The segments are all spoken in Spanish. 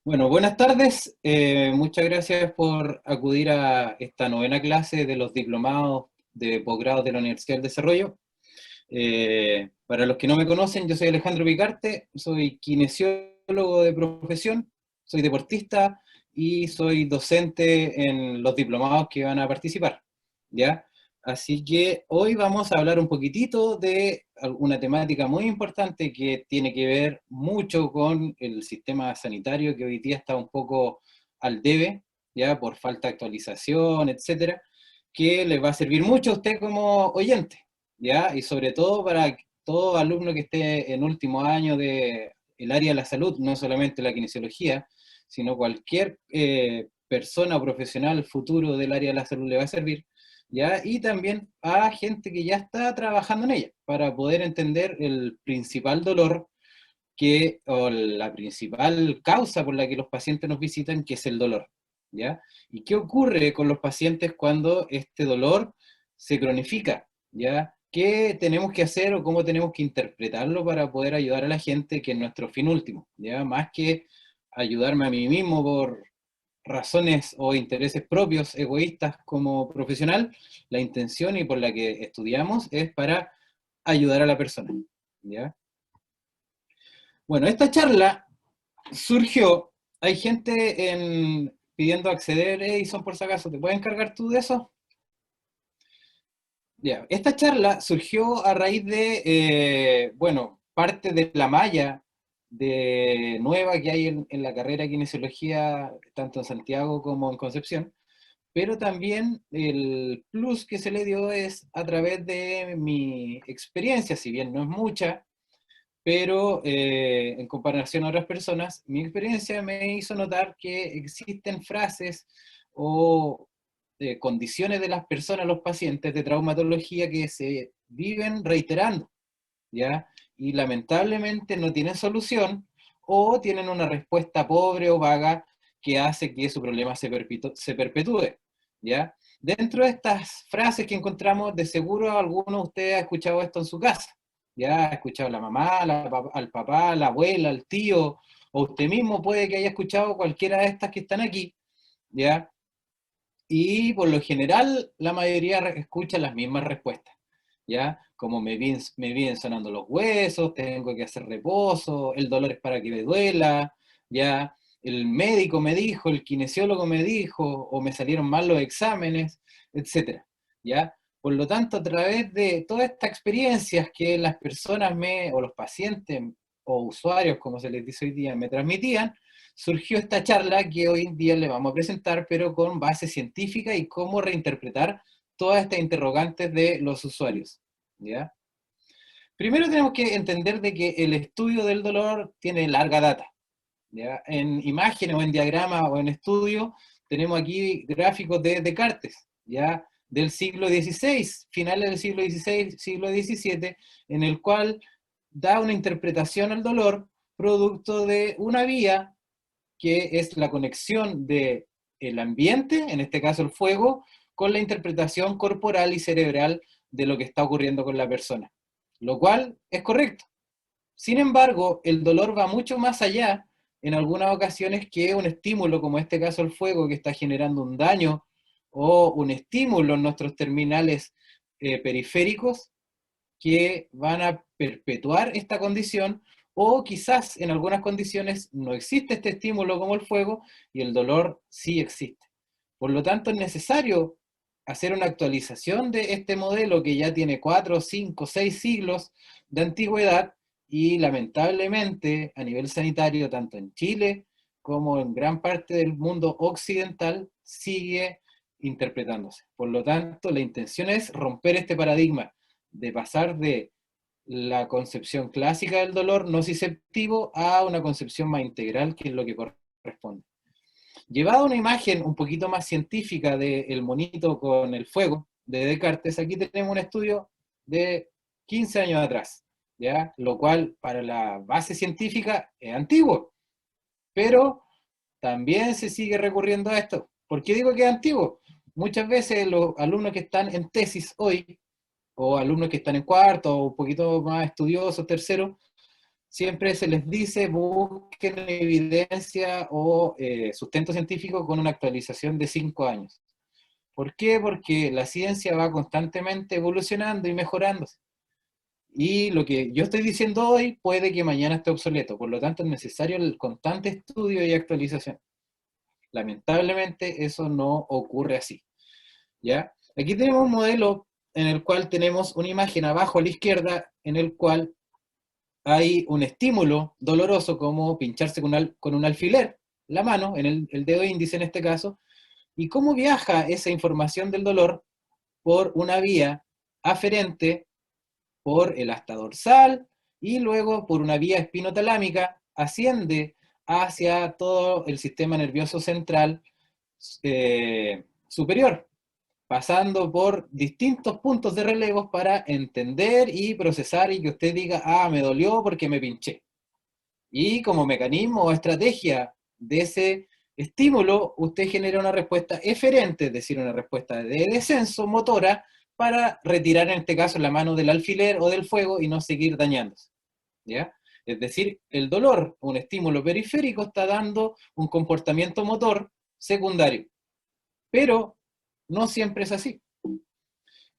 Bueno, buenas tardes. Muchas gracias por acudir a esta novena clase de los diplomados de posgrado de la Universidad del Desarrollo. Para los que no me conocen, yo soy Alejandro Picarte, soy kinesiólogo de profesión, soy deportista y soy docente en los diplomados que van a participar, ¿ya? Así que hoy vamos a hablar un poquitito de una temática muy importante que tiene que ver mucho con el sistema sanitario, que hoy día está un poco al debe, ya por falta de actualización, etcétera, que les va a servir mucho a usted como oyente, ¿ya? Y sobre todo para todo alumno que esté en último año de el área de la salud, no solamente la kinesiología, sino cualquier persona o profesional futuro del área de la salud le va a servir, ¿ya? Y también a gente que ya está trabajando en ella, para poder entender el principal dolor o la principal causa por la que los pacientes nos visitan, que es el dolor, ¿ya? ¿Y qué ocurre con los pacientes cuando este dolor se cronifica, ¿ya? ¿Qué tenemos que hacer o cómo tenemos que interpretarlo para poder ayudar a la gente, que es nuestro fin último, ¿ya? Más que ayudarme a mí mismo por razones o intereses propios, egoístas como profesional, la intención y por la que estudiamos es para ayudar a la persona, ¿ya? Bueno, esta charla surgió, hay gente pidiendo acceder, Edison, por si acaso, ¿te puedes encargar tú de eso? Ya, esta charla surgió a raíz de, bueno, parte de la malla nueva que hay en la carrera de kinesiología, tanto en Santiago como en Concepción, pero también el plus que se le dio es a través de mi experiencia, si bien no es mucha, pero en comparación a otras personas, mi experiencia me hizo notar que existen frases o condiciones de las personas, los pacientes de traumatología, que se viven reiterando, ¿ya? Y lamentablemente no tienen solución o tienen una respuesta pobre o vaga que hace que su problema se perpetúe, ¿ya? Dentro de estas frases que encontramos, de seguro alguno de ustedes ha escuchado esto en su casa, ¿ya? Ha escuchado a la mamá, al papá, a la abuela, al tío, o usted mismo puede que haya escuchado cualquiera de estas que están aquí, ¿ya? Y por lo general la mayoría escucha las mismas respuestas, ¿ya? Como me vienen sonando los huesos, tengo que hacer reposo, el dolor es para que me duela, ¿ya? El médico me dijo, el kinesiólogo me dijo, o me salieron mal los exámenes, etcétera, ¿ya? Por lo tanto, a través de todas estas experiencias que las personas o los pacientes, o usuarios, como se les dice hoy día, me transmitían, surgió esta charla que hoy en día le vamos a presentar, pero con base científica y cómo reinterpretar todas estas interrogantes de los usuarios, ¿ya? Primero tenemos que entender de que el estudio del dolor tiene larga data, ¿ya? En imágenes o en diagramas o en estudio tenemos aquí gráficos de Descartes, ¿ya? Del siglo XVI, finales del siglo XVI, siglo XVII, en el cual da una interpretación al dolor producto de una vía que es la conexión de el ambiente, en este caso el fuego, con la interpretación corporal y cerebral de lo que está ocurriendo con la persona, lo cual es correcto. Sin embargo, el dolor va mucho más allá en algunas ocasiones que un estímulo, como en este caso el fuego, que está generando un daño, o un estímulo en nuestros terminales periféricos, que van a perpetuar esta condición, o quizás en algunas condiciones no existe este estímulo como el fuego y el dolor sí existe. Por lo tanto, es necesario hacer una actualización de este modelo que ya tiene 4, 5, 6 siglos de antigüedad y lamentablemente a nivel sanitario, tanto en Chile como en gran parte del mundo occidental, sigue interpretándose. Por lo tanto, la intención es romper este paradigma de pasar de la concepción clásica del dolor nociceptivo a una concepción más integral, que es lo que corresponde. Llevado a una imagen un poquito más científica del monito con el fuego de Descartes, aquí tenemos un estudio de 15 años atrás, ¿ya? Lo cual para la base científica es antiguo, pero también se sigue recurriendo a esto. ¿Por qué digo que es antiguo? Muchas veces los alumnos que están en tesis hoy, o alumnos que están en cuarto, o un poquito más estudiosos, tercero, siempre se les dice busquen evidencia o sustento científico con una actualización de 5 años. ¿Por qué? Porque la ciencia va constantemente evolucionando y mejorándose. Y lo que yo estoy diciendo hoy puede que mañana esté obsoleto, por lo tanto es necesario el constante estudio y actualización. Lamentablemente eso no ocurre así, ¿ya? Aquí tenemos un modelo en el cual tenemos una imagen abajo a la izquierda en el cual hay un estímulo doloroso como pincharse con un alfiler, la mano, en el dedo índice en este caso, y cómo viaja esa información del dolor por una vía aferente, por el asta dorsal, y luego por una vía espinotalámica, asciende hacia todo el sistema nervioso central superior, pasando por distintos puntos de relevos para entender y procesar y que usted diga, ah, me dolió porque me pinché. Y como mecanismo o estrategia de ese estímulo, usted genera una respuesta eferente, es decir, una respuesta de descenso motora, para retirar en este caso la mano del alfiler o del fuego y no seguir dañándose, ¿ya? Es decir, el dolor, un estímulo periférico, está dando un comportamiento motor secundario, pero no siempre es así.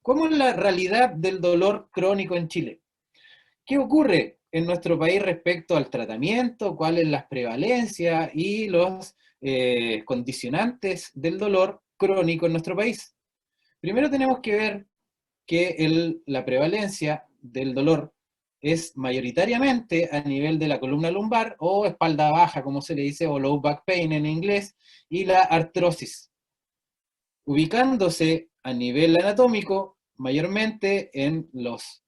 ¿Cómo es la realidad del dolor crónico en Chile? ¿Qué ocurre en nuestro país respecto al tratamiento? ¿Cuáles las prevalencias y los condicionantes del dolor crónico en nuestro país? Primero tenemos que ver que la prevalencia del dolor es mayoritariamente a nivel de la columna lumbar o espalda baja, como se le dice, o low back pain en inglés, y la artrosis, ubicándose a nivel anatómico mayormente en los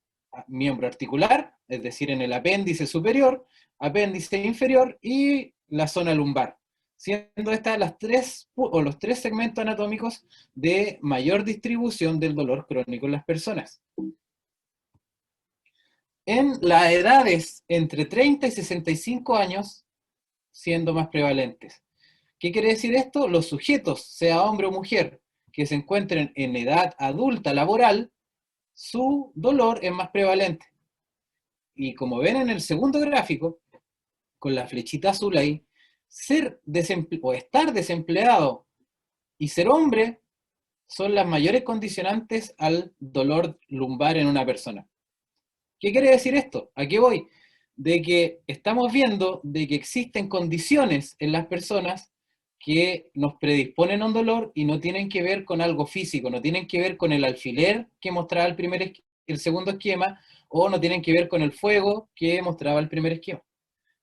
miembros articular, es decir, en el apéndice superior, apéndice inferior y la zona lumbar, siendo estas los tres segmentos anatómicos de mayor distribución del dolor crónico en las personas. En las edades entre 30 y 65 años, siendo más prevalentes. ¿Qué quiere decir esto? Los sujetos, sea hombre o mujer, que se encuentren en edad adulta laboral, su dolor es más prevalente. Y como ven en el segundo gráfico, con la flechita azul ahí, estar desempleado y ser hombre son las mayores condicionantes al dolor lumbar en una persona. ¿Qué quiere decir esto? ¿A qué voy? De que estamos viendo de que existen condiciones en las personas que nos predisponen a un dolor y no tienen que ver con algo físico, no tienen que ver con el alfiler que mostraba el segundo esquema, o no tienen que ver con el fuego que mostraba el primer esquema.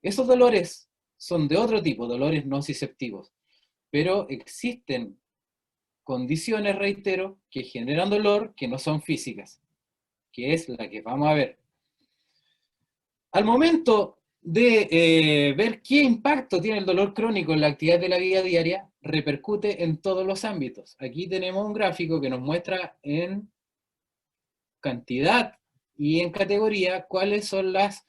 Esos dolores son de otro tipo, dolores nociceptivos, pero existen condiciones, reitero, que generan dolor que no son físicas, que es la que vamos a ver. Al momento de ver qué impacto tiene el dolor crónico en la actividad de la vida diaria, repercute en todos los ámbitos. Aquí tenemos un gráfico que nos muestra en cantidad y en categoría cuáles son las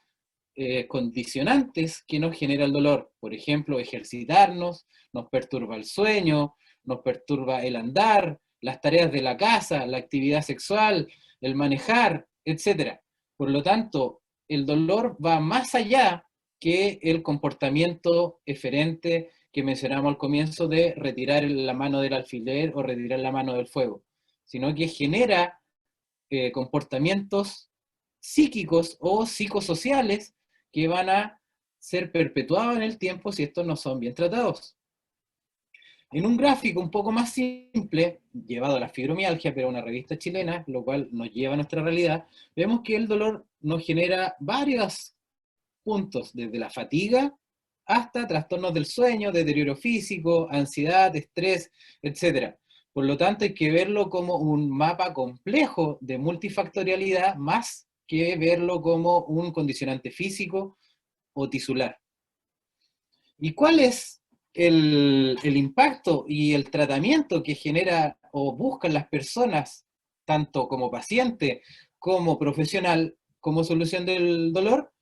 condicionantes que nos genera el dolor. Por ejemplo, ejercitarnos, nos perturba el sueño, nos perturba el andar, las tareas de la casa, la actividad sexual, el manejar, etc. Por lo tanto, el dolor va más allá que el comportamiento eferente que mencionamos al comienzo de retirar la mano del alfiler o retirar la mano del fuego, sino que genera comportamientos psíquicos o psicosociales que van a ser perpetuados en el tiempo si estos no son bien tratados. En un gráfico un poco más simple, llevado a la fibromialgia, pero una revista chilena, lo cual nos lleva a nuestra realidad, vemos que el dolor nos genera varios puntos, desde la fatiga hasta trastornos del sueño, deterioro físico, ansiedad, estrés, etc. Por lo tanto, hay que verlo como un mapa complejo de multifactorialidad, más que verlo como un condicionante físico o tisular. ¿Y cuál es el impacto y el tratamiento que genera o buscan las personas, tanto como paciente como profesional, como solución del dolor?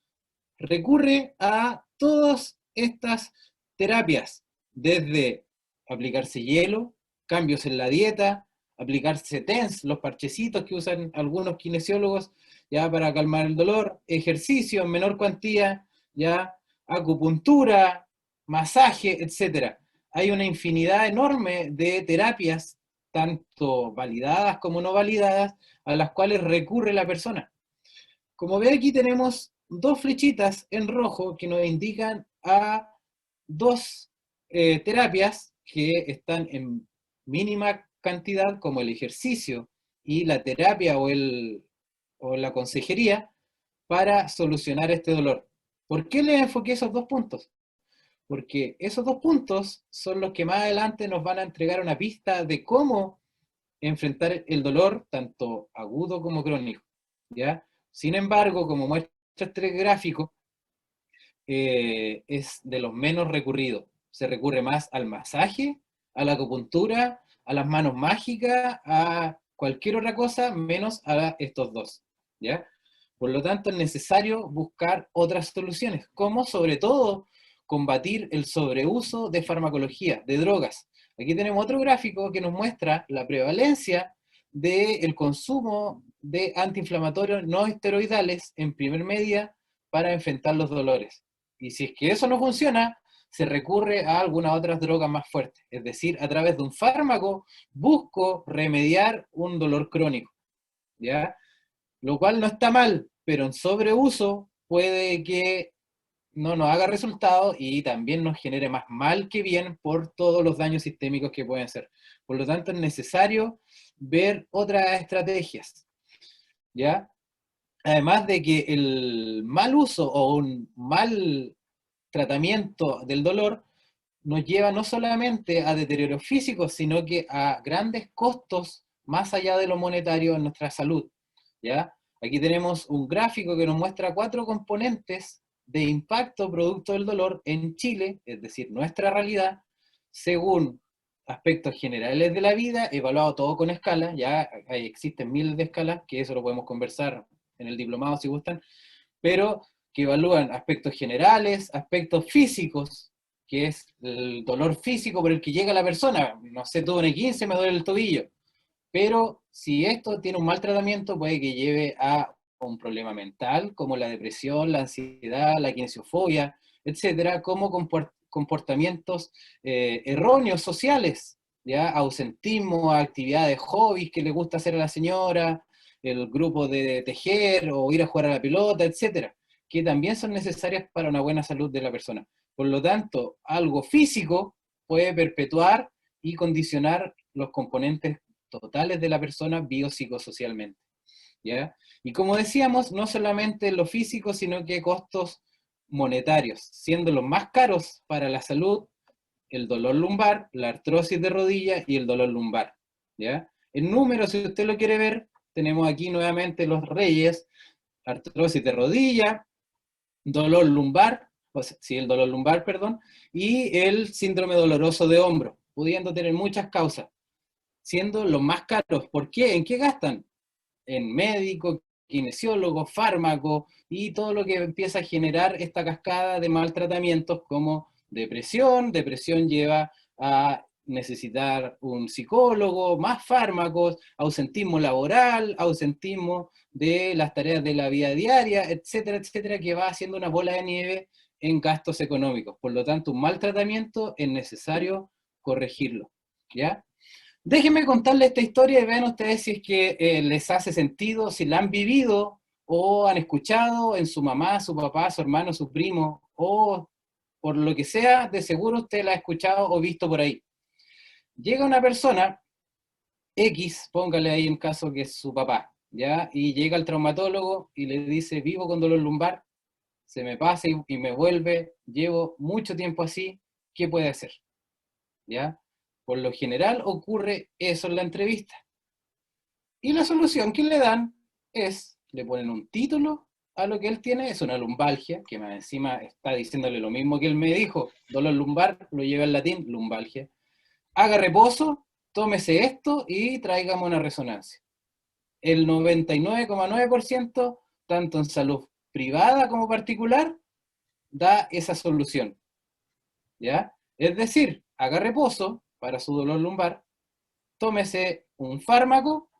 Recurre a todas estas terapias, desde aplicarse hielo, cambios en la dieta, aplicarse TENS, los parchecitos que usan algunos kinesiólogos ya para calmar el dolor, ejercicio en menor cuantía, ¿ya? Acupuntura, masaje, etcétera. Hay una infinidad enorme de terapias, tanto validadas como no validadas, a las cuales recurre la persona. Como ve, aquí tenemos dos flechitas en rojo que nos indican a dos terapias que están en mínima cantidad, como el ejercicio y la terapia o la consejería, para solucionar este dolor. ¿Por qué le enfoqué esos dos puntos? Porque esos dos puntos son los que más adelante nos van a entregar una pista de cómo enfrentar el dolor, tanto agudo como crónico, ¿ya? Sin embargo, como muestra este gráfico, es de los menos recurridos. Se recurre más al masaje, a la acupuntura, a las manos mágicas, a cualquier otra cosa, menos a estos dos, ¿ya? Por lo tanto, es necesario buscar otras soluciones, como sobre todo combatir el sobreuso de farmacología, de drogas. Aquí tenemos otro gráfico que nos muestra la prevalencia del consumo de antiinflamatorios no esteroidales en primer medida para enfrentar los dolores. Y si es que eso no funciona, se recurre a algunas otras drogas más fuertes. Es decir, a través de un fármaco busco remediar un dolor crónico, ¿ya? Lo cual no está mal, pero en sobreuso puede que no nos haga resultado y también nos genere más mal que bien por todos los daños sistémicos que pueden ser. Por lo tanto, es necesario ver otras estrategias, ¿ya? Además de que el mal uso o un mal tratamiento del dolor nos lleva no solamente a deterioros físicos, sino que a grandes costos más allá de lo monetario en nuestra salud, ¿ya? Aquí tenemos un gráfico que nos muestra 4 componentes de impacto producto del dolor en Chile, es decir, nuestra realidad, según aspectos generales de la vida, evaluado todo con escalas, ya existen miles de escalas, que eso lo podemos conversar en el diplomado si gustan, pero que evalúan aspectos generales, aspectos físicos, que es el dolor físico por el que llega la persona. No sé, tuve un 15, me duele el tobillo. Pero si esto tiene un mal tratamiento, puede que lleve a un problema mental, como la depresión, la ansiedad, la kinesiofobia, etcétera, como comportamientos erróneos sociales, ¿ya? Ausentismo, actividades, hobbies que le gusta hacer a la señora, el grupo de tejer o ir a jugar a la pelota, etcétera, que también son necesarias para una buena salud de la persona. Por lo tanto, algo físico puede perpetuar y condicionar los componentes totales de la persona biopsicosocialmente, ¿ya? Y como decíamos, no solamente lo físico, sino que costos monetarios, siendo los más caros para la salud el dolor lumbar, la artrosis de rodilla y el dolor lumbar, ¿ya? En números, si usted lo quiere ver, tenemos aquí nuevamente los reyes, artrosis de rodilla, dolor lumbar, o sea, sí, el dolor lumbar, perdón, y el síndrome doloroso de hombro, pudiendo tener muchas causas, siendo los más caros. ¿Por qué? ¿En qué gastan? En médico, kinesiólogo, fármaco y todo lo que empieza a generar esta cascada de maltratamientos como depresión. Depresión lleva a necesitar un psicólogo, más fármacos, ausentismo laboral, ausentismo de las tareas de la vida diaria, etcétera, etcétera, que va haciendo una bola de nieve en gastos económicos. Por lo tanto, un mal tratamiento es necesario corregirlo, ¿ya? Déjenme contarles esta historia y vean ustedes si es que les hace sentido, si la han vivido o han escuchado en su mamá, su papá, su hermano, su primo, o por lo que sea, de seguro usted la ha escuchado o visto por ahí. Llega una persona, X, póngale ahí en caso que es su papá, ¿ya? Y llega el traumatólogo y le dice, vivo con dolor lumbar, se me pasa y me vuelve, llevo mucho tiempo así, ¿qué puede hacer? ¿Ya? Por lo general ocurre eso en la entrevista. Y la solución que le dan es, le ponen un título a lo que él tiene, es una lumbalgia, que más encima está diciéndole lo mismo que él me dijo, dolor lumbar, lo lleva en latín, lumbalgia. Haga reposo, tómese esto y tráigame una resonancia. El 99,9%, tanto en salud privada como particular, da esa solución, ¿ya? Es decir, haga reposo para su dolor lumbar, tómese un fármaco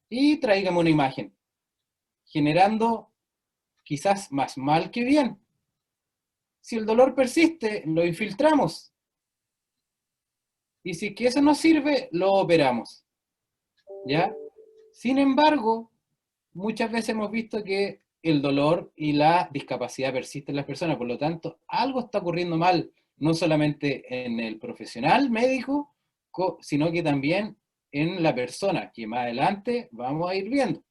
y tráigame una imagen, generando quizás más mal que bien. Si el dolor persiste, lo infiltramos. Y si es que eso no sirve, lo operamos. ¿Ya? Sin embargo, muchas veces hemos visto que el dolor y la discapacidad persisten en las personas, por lo tanto, algo está ocurriendo mal, no solamente en el profesional médico, sino que también en la persona, que más adelante vamos a ir viendo.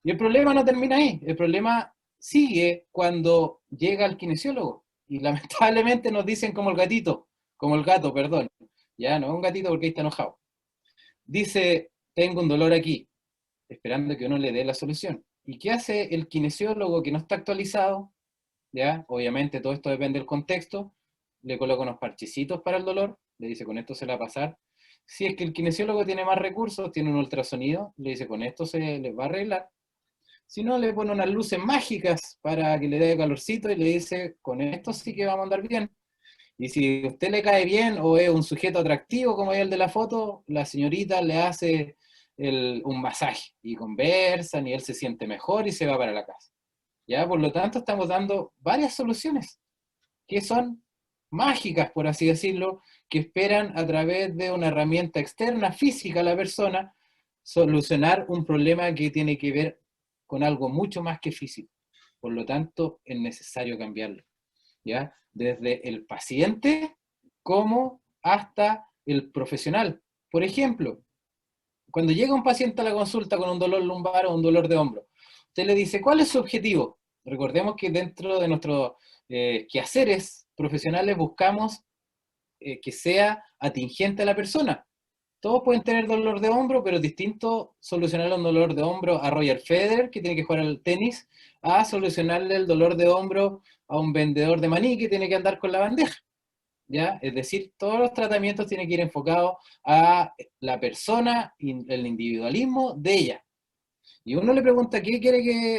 Y el problema no termina ahí, el problema sigue cuando llega el kinesiólogo, y lamentablemente nos dicen como el gato, perdón, ya no es un gatito porque ahí está enojado. Dice, tengo un dolor aquí, esperando que uno le dé la solución. ¿Y qué hace el kinesiólogo que no está actualizado? ¿Ya? Obviamente todo esto depende del contexto. Le coloca unos parchecitos para el dolor, le dice con esto se le va a pasar. Si es que el kinesiólogo tiene más recursos, tiene un ultrasonido, le dice con esto se le va a arreglar. Si no, le pone unas luces mágicas para que le dé calorcito y le dice con esto sí que vamos a andar bien. Y si a usted le cae bien o es un sujeto atractivo como es el de la foto, la señorita le hace un masaje y conversan y él se siente mejor y se va para la casa. ¿Ya? Por lo tanto, estamos dando varias soluciones que son mágicas, por así decirlo, que esperan a través de una herramienta externa, física a la persona, solucionar un problema que tiene que ver con algo mucho más que físico. Por lo tanto, es necesario cambiarlo. ¿Ya? Desde el paciente como hasta el profesional. Por ejemplo, cuando llega un paciente a la consulta con un dolor lumbar o un dolor de hombro, usted le dice, ¿cuál es su objetivo? Recordemos que dentro de nuestros quehaceres profesionales buscamos que sea atingente a la persona. Todos pueden tener dolor de hombro, pero es distinto solucionarle un dolor de hombro a Roger Federer, que tiene que jugar al tenis, a solucionarle el dolor de hombro a un vendedor de maní que tiene que andar con la bandeja. ¿Ya? Es decir, todos los tratamientos tienen que ir enfocados a la persona y el individualismo de ella. Y uno le pregunta,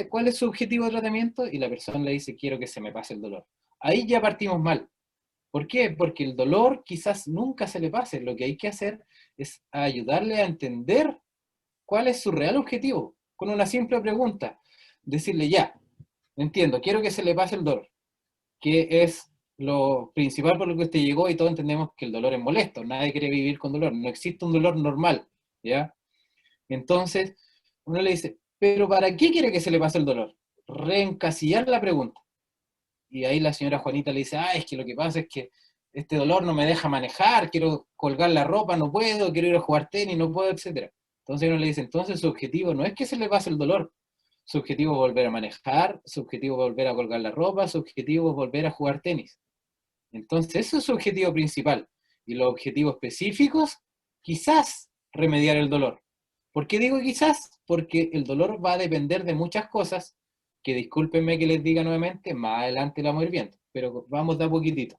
¿cuál es su objetivo de tratamiento? Y la persona le dice, quiero que se me pase el dolor. Ahí ya partimos mal. ¿Por qué? Porque el dolor quizás nunca se le pase. Lo que hay que hacer es ayudarle a entender cuál es su real objetivo. Con una simple pregunta. Decirle, ya, entiendo, quiero que se le pase el dolor, que es lo principal por lo que usted llegó y todos entendemos que el dolor es molesto. Nadie quiere vivir con dolor. No existe un dolor normal. ¿Ya? Entonces, uno le dice, ¿pero para qué quiere que se le pase el dolor? Reencasillar la pregunta. Y ahí la señora Juanita le dice, es que lo que pasa es que este dolor no me deja manejar, quiero colgar la ropa, no puedo, quiero ir a jugar tenis, no puedo, etcétera. Entonces uno le dice, entonces su objetivo no es que se le pase el dolor, su objetivo es volver a manejar, su objetivo es volver a colgar la ropa, su objetivo es volver a jugar tenis. Entonces eso es su objetivo principal. Y los objetivos específicos, quizás remediar el dolor. ¿Por qué digo quizás? Porque el dolor va a depender de muchas cosas, que discúlpenme que les diga nuevamente, más adelante la vamos a ir viendo, pero vamos de a poquitito.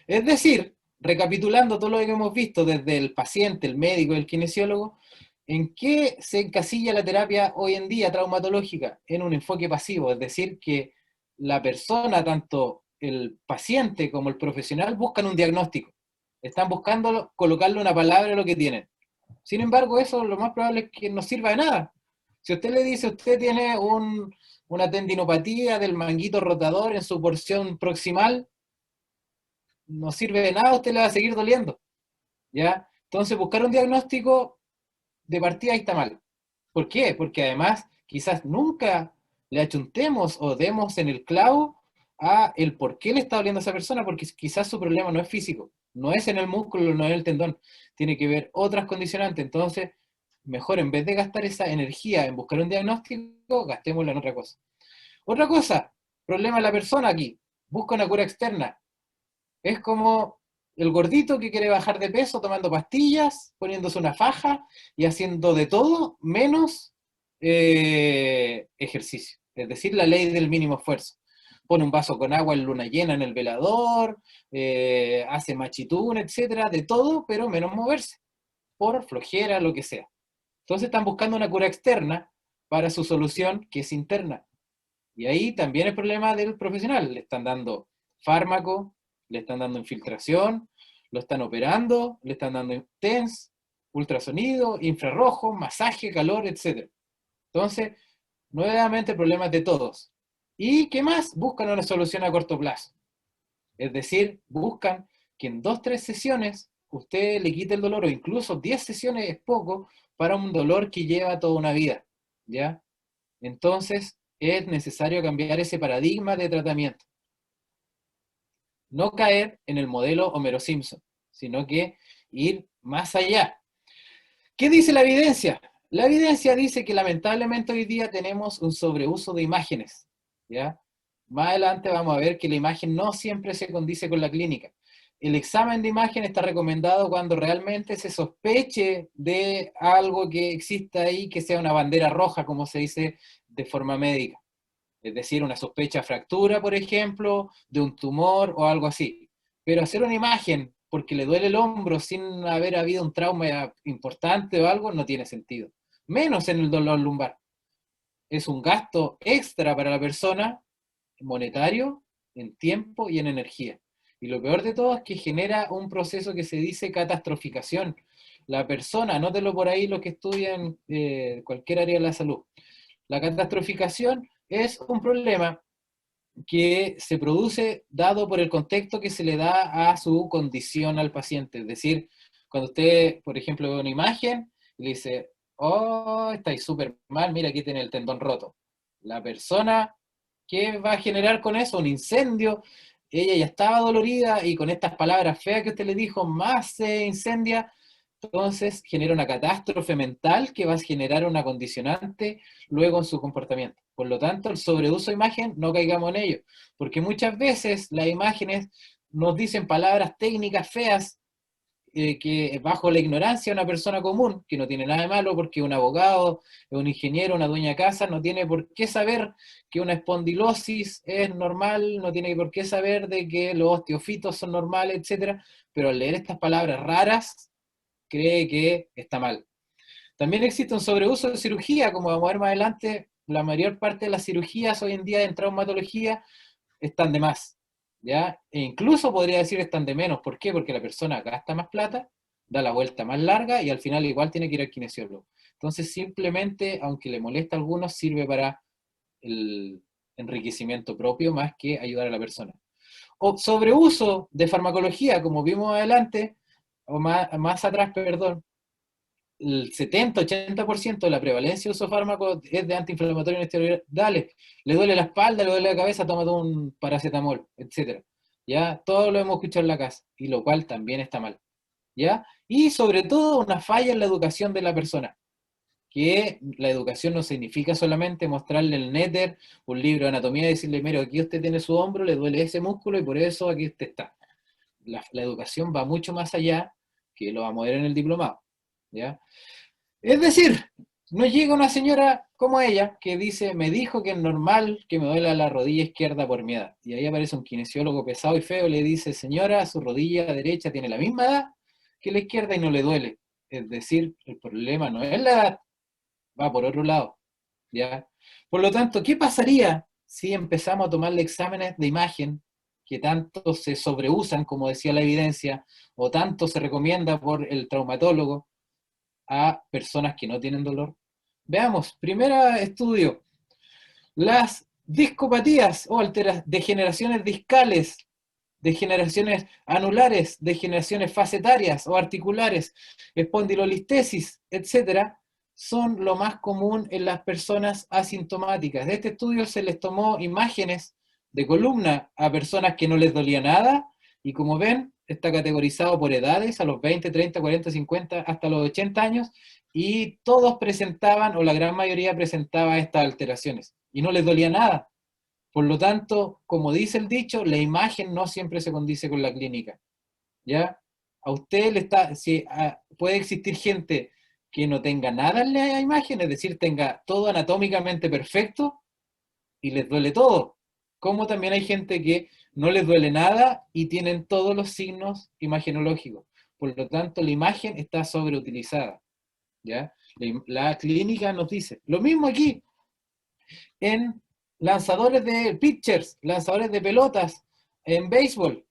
Es decir, recapitulando todo lo que hemos visto desde el paciente, el médico, el kinesiólogo, ¿en qué se encasilla la terapia hoy en día traumatológica? En un enfoque pasivo, es decir, que la persona, tanto el paciente como el profesional, buscan un diagnóstico. Están buscando colocarle una palabra a lo que tienen. Sin embargo, eso lo más probable es que no sirva de nada. Si usted le dice, usted tiene una tendinopatía del manguito rotador en su porción proximal, no sirve de nada, usted le va a seguir doliendo. ¿Ya? Entonces, buscar un diagnóstico de partida ahí está mal. ¿Por qué? Porque además quizás nunca le achuntemos o demos en el clavo a el por qué le está doliendo a esa persona, porque quizás su problema no es físico, no es en el músculo, no es en el tendón, tiene que ver otras condicionantes. Entonces, mejor en vez de gastar esa energía en buscar un diagnóstico, gastémosla en otra cosa. Otra cosa, problema de la persona aquí, busca una cura externa. Es como el gordito que quiere bajar de peso tomando pastillas, poniéndose una faja y haciendo de todo menos ejercicio. Es decir, la ley del mínimo esfuerzo. Pone un vaso con agua en luna llena en el velador, hace machitún, etcétera, de todo, pero menos moverse, por flojera, lo que sea. Entonces están buscando una cura externa para su solución que es interna. Y ahí también el problema del profesional. Le están dando fármaco, le están dando infiltración, lo están operando, le están dando TENS, ultrasonido, infrarrojo, masaje, calor, etc. Entonces, nuevamente problemas de todos. ¿Y qué más? Buscan una solución a corto plazo. Es decir, buscan que en 2, 3 sesiones usted le quite el dolor, o incluso 10 sesiones es poco para un dolor que lleva toda una vida, ¿ya? Entonces, es necesario cambiar ese paradigma de tratamiento. No caer en el modelo Homero Simpson, sino que ir más allá. ¿Qué dice la evidencia? La evidencia dice que lamentablemente hoy día tenemos un sobreuso de imágenes, ¿ya? Más adelante vamos a ver que la imagen no siempre se condice con la clínica. El examen de imagen está recomendado cuando realmente se sospeche de algo que exista ahí, que sea una bandera roja, como se dice de forma médica. Es decir, una sospecha de fractura, por ejemplo, de un tumor o algo así. Pero hacer una imagen porque le duele el hombro sin haber habido un trauma importante o algo no tiene sentido. Menos en el dolor lumbar. Es un gasto extra para la persona, monetario, en tiempo y en energía. Y lo peor de todo es que genera un proceso que se dice catastroficación. La persona, anótelo por ahí los que estudian cualquier área de la salud. La catastroficación es un problema que se produce dado por el contexto que se le da a su condición al paciente. Es decir, cuando usted, por ejemplo, ve una imagen y le dice, oh, estáis súper mal, mira, aquí tiene el tendón roto. La persona, ¿qué va a generar con eso? Un incendio. Ella ya estaba dolorida y con estas palabras feas que usted le dijo, más se incendia. Entonces genera una catástrofe mental que va a generar una condicionante luego en su comportamiento. Por lo tanto, el sobreuso de imagen, no caigamos en ello, porque muchas veces las imágenes nos dicen palabras técnicas feas que bajo la ignorancia de una persona común, que no tiene nada de malo porque un abogado, un ingeniero, una dueña de casa, no tiene por qué saber que una espondilosis es normal, no tiene por qué saber de que los osteofitos son normales, etcétera, pero al leer estas palabras raras, cree que está mal. También existe un sobreuso de cirugía, como vamos a ver más adelante, la mayor parte de las cirugías hoy en día en traumatología están de más, ¿ya? E incluso podría decir están de menos. ¿Por qué? Porque la persona gasta más plata, da la vuelta más larga y al final igual tiene que ir al kinesiólogo. Entonces simplemente, aunque le molesta a algunos, sirve para el enriquecimiento propio más que ayudar a la persona. O sobreuso de farmacología, como vimos adelante, o más atrás, perdón, el 70-80% de la prevalencia de uso de fármacos es de antiinflamatorios esteroidales. Le duele la espalda, le duele la cabeza, tómate un paracetamol, etcétera. ¿Ya? Todo lo hemos escuchado en la casa, y lo cual también está mal. ¿Ya? Y sobre todo una falla en la educación de la persona, que la educación no significa solamente mostrarle el néter, un libro de anatomía y decirle, mira, aquí usted tiene su hombro, le duele ese músculo y por eso aquí usted está. La educación va mucho más allá, que lo vamos a ver en el diplomado. ¿Ya? Es decir, no llega una señora como ella que dice, me dijo que es normal que me duela la rodilla izquierda por mi edad. Y ahí aparece un kinesiólogo pesado y feo y le dice, señora, su rodilla derecha tiene la misma edad que la izquierda y no le duele. Es decir, el problema no es la edad, va por otro lado. ¿Ya? Por lo tanto, ¿qué pasaría si empezamos a tomarle exámenes de imagen que tanto se sobreusan, como decía la evidencia, o tanto se recomienda por el traumatólogo, a personas que no tienen dolor? Veamos, primer estudio, las discopatías o degeneraciones discales, degeneraciones anulares, degeneraciones facetarias o articulares, espondilolistesis, etcétera, son lo más común en las personas asintomáticas. De este estudio se les tomó imágenes de columna a personas que no les dolía nada y como ven, está categorizado por edades, a los 20, 30, 40, 50, hasta los 80 años, y todos presentaban, o la gran mayoría presentaba estas alteraciones, y no les dolía nada. Por lo tanto, como dice el dicho, la imagen no siempre se condice con la clínica, ¿ya? A usted le está, si puede existir gente que no tenga nada en la imagen, es decir, tenga todo anatómicamente perfecto y les duele todo. Como también hay gente que no les duele nada y tienen todos los signos imagenológicos. Por lo tanto, la imagen está sobreutilizada, ¿ya? La clínica nos dice, lo mismo aquí, en lanzadores de pitchers, lanzadores de pelotas, en béisbol,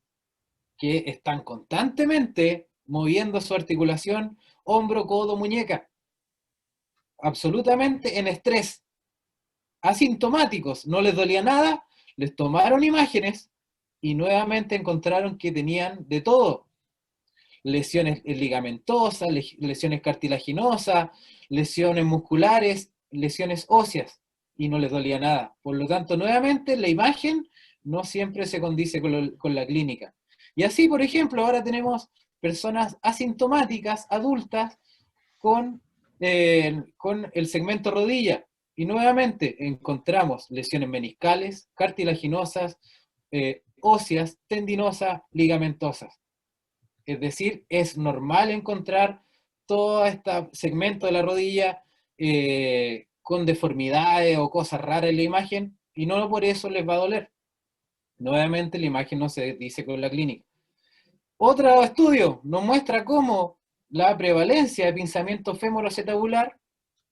que están constantemente moviendo su articulación hombro, codo, muñeca, absolutamente en estrés. asintomáticos, no les dolía nada, les tomaron imágenes y nuevamente encontraron que tenían de todo. Lesiones ligamentosas, lesiones cartilaginosas, lesiones musculares, lesiones óseas, y no les dolía nada. Por lo tanto, nuevamente, la imagen no siempre se condice con la clínica. Y así, por ejemplo, ahora tenemos personas asintomáticas, adultas, con el segmento rodilla. Y nuevamente encontramos lesiones meniscales, cartilaginosas, óseas, tendinosas, ligamentosas. Es decir, es normal encontrar todo este segmento de la rodilla con deformidades o cosas raras en la imagen, y no por eso les va a doler. Nuevamente, la imagen no se dice con la clínica. Otro estudio nos muestra cómo la prevalencia de pinzamiento femoroacetabular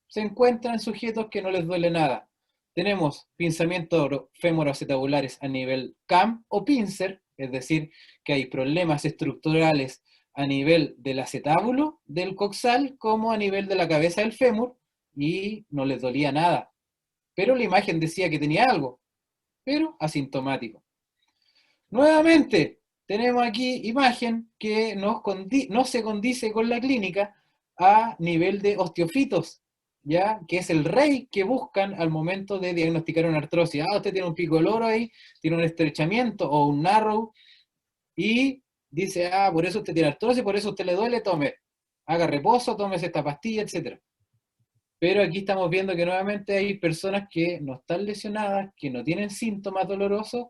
se encuentra en sujetos que no les duele nada. Tenemos pinzamientos femoroacetabulares a nivel CAM o pincer, es decir, que hay problemas estructurales a nivel del acetábulo, del coxal, como a nivel de la cabeza del fémur, y no les dolía nada. Pero la imagen decía que tenía algo, pero asintomático. Nuevamente, tenemos aquí imagen que no se condice con la clínica a nivel de osteofitos, ¿ya? Que es el rey que buscan al momento de diagnosticar una artrosis. Ah, usted tiene un pico de loro ahí, tiene un estrechamiento o un narrow, y dice, ah, por eso usted tiene artrosis, por eso usted le duele, tome, haga reposo, tómese esta pastilla, etc. Pero aquí estamos viendo que nuevamente hay personas que no están lesionadas, que no tienen síntomas dolorosos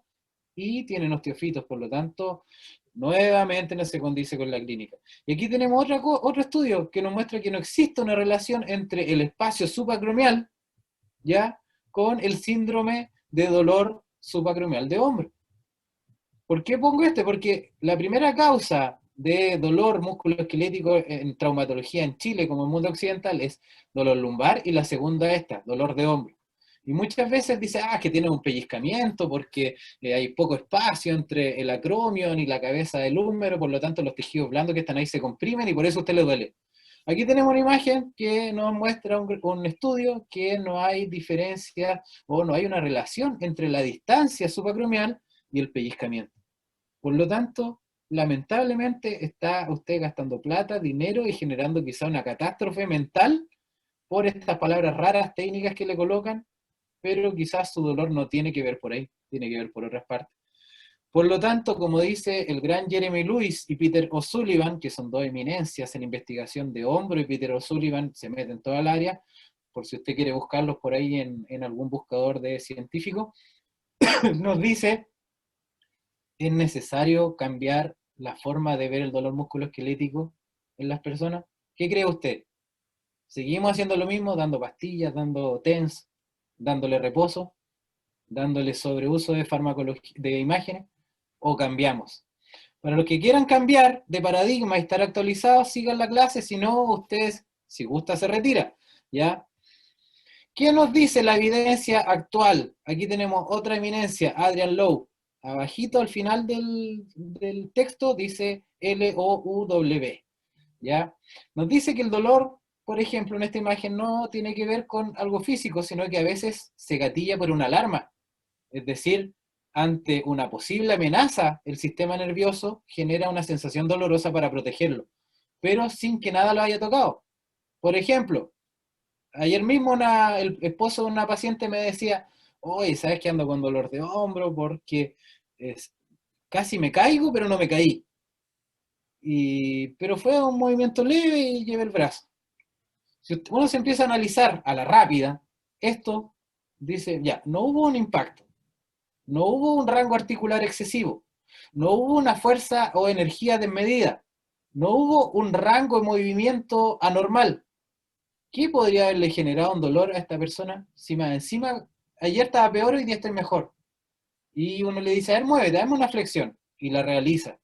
y tienen osteofitos, por lo tanto, nuevamente no se condice con la clínica. Y aquí tenemos otro estudio que nos muestra que no existe una relación entre el espacio subacromial, ¿ya?, con el síndrome de dolor subacromial de hombro. ¿Por qué pongo este? Porque la primera causa de dolor musculoesquelético en traumatología en Chile como en el mundo occidental es dolor lumbar, y la segunda dolor de hombro. Y muchas veces dice, ah, que tiene un pellizcamiento porque hay poco espacio entre el acromion y la cabeza del húmero, por lo tanto los tejidos blandos que están ahí se comprimen y por eso a usted le duele. Aquí tenemos una imagen que nos muestra un estudio que no hay diferencia o no hay una relación entre la distancia subacromial y el pellizcamiento. Por lo tanto, lamentablemente está usted gastando plata, dinero y generando quizá una catástrofe mental por estas palabras raras técnicas que le colocan, pero quizás su dolor no tiene que ver por ahí, tiene que ver por otras partes. Por lo tanto, como dice el gran Jeremy Lewis y Peter O'Sullivan, que son dos eminencias en investigación de hombro, y Peter O'Sullivan se mete en toda el área, por si usted quiere buscarlos por ahí en algún buscador de científico, nos dice, ¿es necesario cambiar la forma de ver el dolor musculoesquelético en las personas? ¿Qué cree usted? ¿Seguimos haciendo lo mismo, dando pastillas, dando TENS, dándole reposo, dándole sobreuso de farmacología, de imágenes, o cambiamos? Para los que quieran cambiar de paradigma y estar actualizados, sigan la clase, si no, ustedes, si gusta, se retira, ¿ya? ¿Qué nos dice la evidencia actual? Aquí tenemos otra eminencia, Adrian Lowe. Abajito al final del texto dice L-O-U-W, ¿ya? Nos dice que el dolor, por ejemplo, en esta imagen no tiene que ver con algo físico, sino que a veces se gatilla por una alarma. Es decir, ante una posible amenaza, el sistema nervioso genera una sensación dolorosa para protegerlo, pero sin que nada lo haya tocado. Por ejemplo, ayer mismo el esposo de una paciente me decía, oye, ¿sabes que ando con dolor de hombro? Porque casi me caigo, pero no me caí. Pero fue un movimiento leve y llevé el brazo. Si uno se empieza a analizar a la rápida, esto dice, ya, no hubo un impacto, no hubo un rango articular excesivo, no hubo una fuerza o energía desmedida, no hubo un rango de movimiento anormal. ¿Qué podría haberle generado un dolor a esta persona si más encima ayer estaba peor, hoy día estoy mejor? Y uno le dice, a ver, muévete, dame una flexión, y la realiza.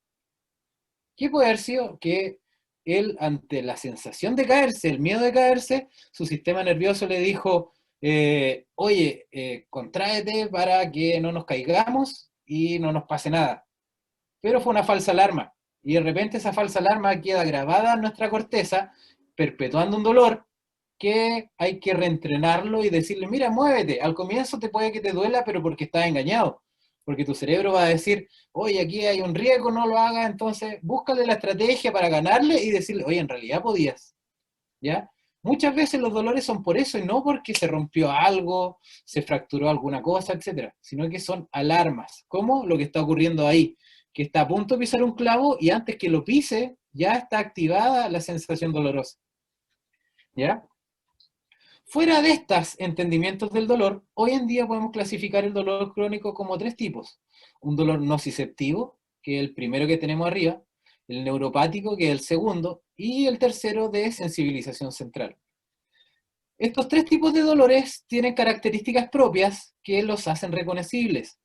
¿Qué puede haber sido? Que él, ante la sensación de caerse, el miedo de caerse, su sistema nervioso le dijo, oye, contráete para que no nos caigamos y no nos pase nada. Pero fue una falsa alarma, y de repente esa falsa alarma queda grabada en nuestra corteza, perpetuando un dolor, que hay que reentrenarlo y decirle, mira, muévete. Al comienzo te puede que te duela, pero porque estás engañado. Porque tu cerebro va a decir, oye, aquí hay un riesgo, no lo hagas, entonces búscale la estrategia para ganarle y decirle, oye, en realidad podías, ¿ya? Muchas veces los dolores son por eso y no porque se rompió algo, se fracturó alguna cosa, etcétera, sino que son alarmas, como lo que está ocurriendo ahí, que está a punto de pisar un clavo y antes que lo pise ya está activada la sensación dolorosa, ¿ya? Fuera de estos entendimientos del dolor, hoy en día podemos clasificar el dolor crónico como tres tipos. Un dolor nociceptivo, que es el primero que tenemos arriba, el neuropático, que es el segundo, y el tercero de sensibilización central. Estos tres tipos de dolores tienen características propias que los hacen reconocibles,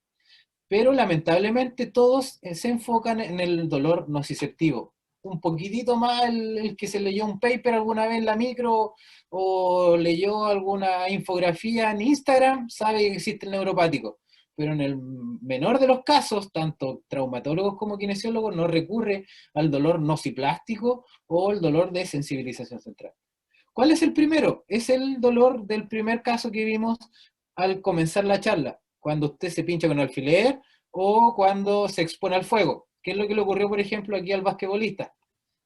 pero lamentablemente todos se enfocan en el dolor nociceptivo. Un poquitito más el que se leyó un paper alguna vez en la micro o leyó alguna infografía en Instagram, sabe que existe el neuropático. Pero en el menor de los casos, tanto traumatólogos como kinesiólogos no recurre al dolor nociplástico o el dolor de sensibilización central. ¿Cuál es el primero? Es el dolor del primer caso que vimos al comenzar la charla, cuando usted se pincha con alfiler o cuando se expone al fuego. ¿Qué es lo que le ocurrió, por ejemplo, aquí al basquetbolista?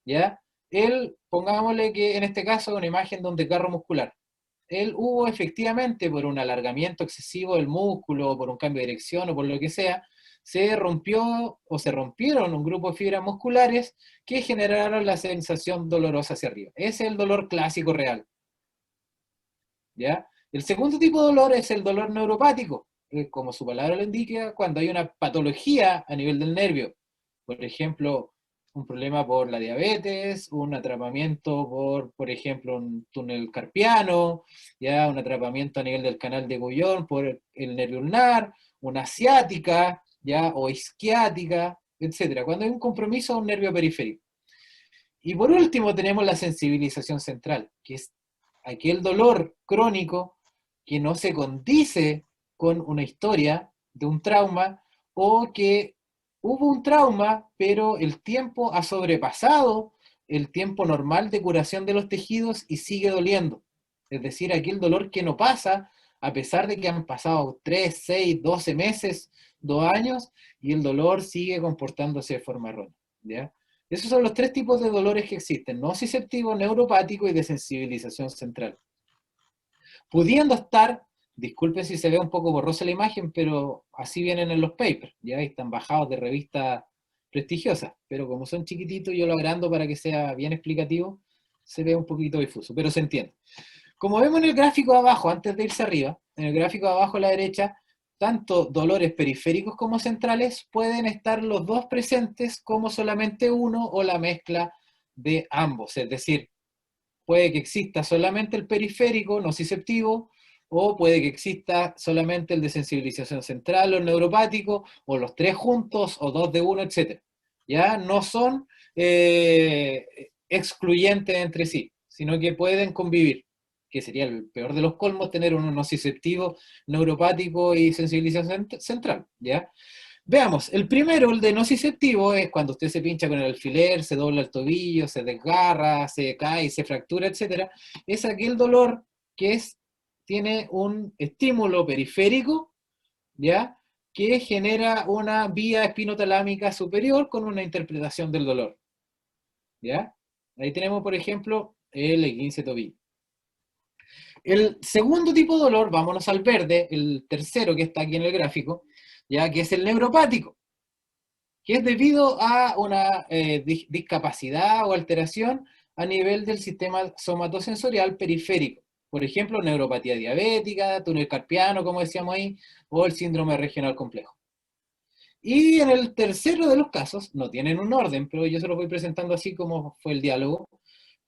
¿Ya? Él, pongámosle que en este caso una imagen de un desgarro muscular. Él hubo efectivamente, por un alargamiento excesivo del músculo, o por un cambio de dirección, o por lo que sea, se rompió o se rompieron un grupo de fibras musculares que generaron la sensación dolorosa hacia arriba. Ese es el dolor clásico real. ¿Ya? El segundo tipo de dolor es el dolor neuropático, como su palabra lo indica, cuando hay una patología a nivel del nervio. Por ejemplo, un problema por la diabetes, un atrapamiento por ejemplo, un túnel carpiano, ya un atrapamiento a nivel del canal de Gullón por el nervio ulnar, una ciática, ya, o isquiática, etcétera. Cuando hay un compromiso a un nervio periférico. Y por último tenemos la sensibilización central, que es aquel dolor crónico que no se condice con una historia de un trauma o que hubo un trauma, pero el tiempo ha sobrepasado el tiempo normal de curación de los tejidos y sigue doliendo. Es decir, aquel dolor que no pasa a pesar de que han pasado 3, 6, 12 meses, 2 años, y el dolor sigue comportándose de forma errónea. ¿Ya? Esos son los tres tipos de dolores que existen: nociceptivo, neuropático y de sensibilización central. Pudiendo estar, disculpen si se ve un poco borrosa la imagen, pero así vienen en los papers, ya están bajados de revistas prestigiosas, pero como son chiquititos, yo lo agrando para que sea bien explicativo, se ve un poquito difuso, pero se entiende. Como vemos en el gráfico de abajo, antes de irse arriba, en el gráfico de abajo a la derecha, tanto dolores periféricos como centrales pueden estar los dos presentes como solamente uno o la mezcla de ambos. Es decir, puede que exista solamente el periférico nociceptivo o puede que exista solamente el de sensibilización central o el neuropático o los tres juntos o dos de uno, etc. Ya no son excluyentes entre sí, sino que pueden convivir, que sería el peor de los colmos tener uno nociceptivo, neuropático y sensibilización central, ¿ya? Veamos, el primero, el de nociceptivo, es cuando usted se pincha con el alfiler, se dobla el tobillo, se desgarra, se cae, se fractura, etc. Es aquel dolor que tiene un estímulo periférico, ¿ya? Que genera una vía espinotalámica superior con una interpretación del dolor, ¿ya? Ahí tenemos, por ejemplo, el esguince tobillo. El segundo tipo de dolor, vámonos al verde, el tercero que está aquí en el gráfico, ya que es el neuropático, que es debido a una discapacidad o alteración a nivel del sistema somatosensorial periférico. Por ejemplo, neuropatía diabética, túnel carpiano, como decíamos ahí, o el síndrome regional complejo. Y en el tercero de los casos, no tienen un orden, pero yo se los voy presentando así como fue el diálogo,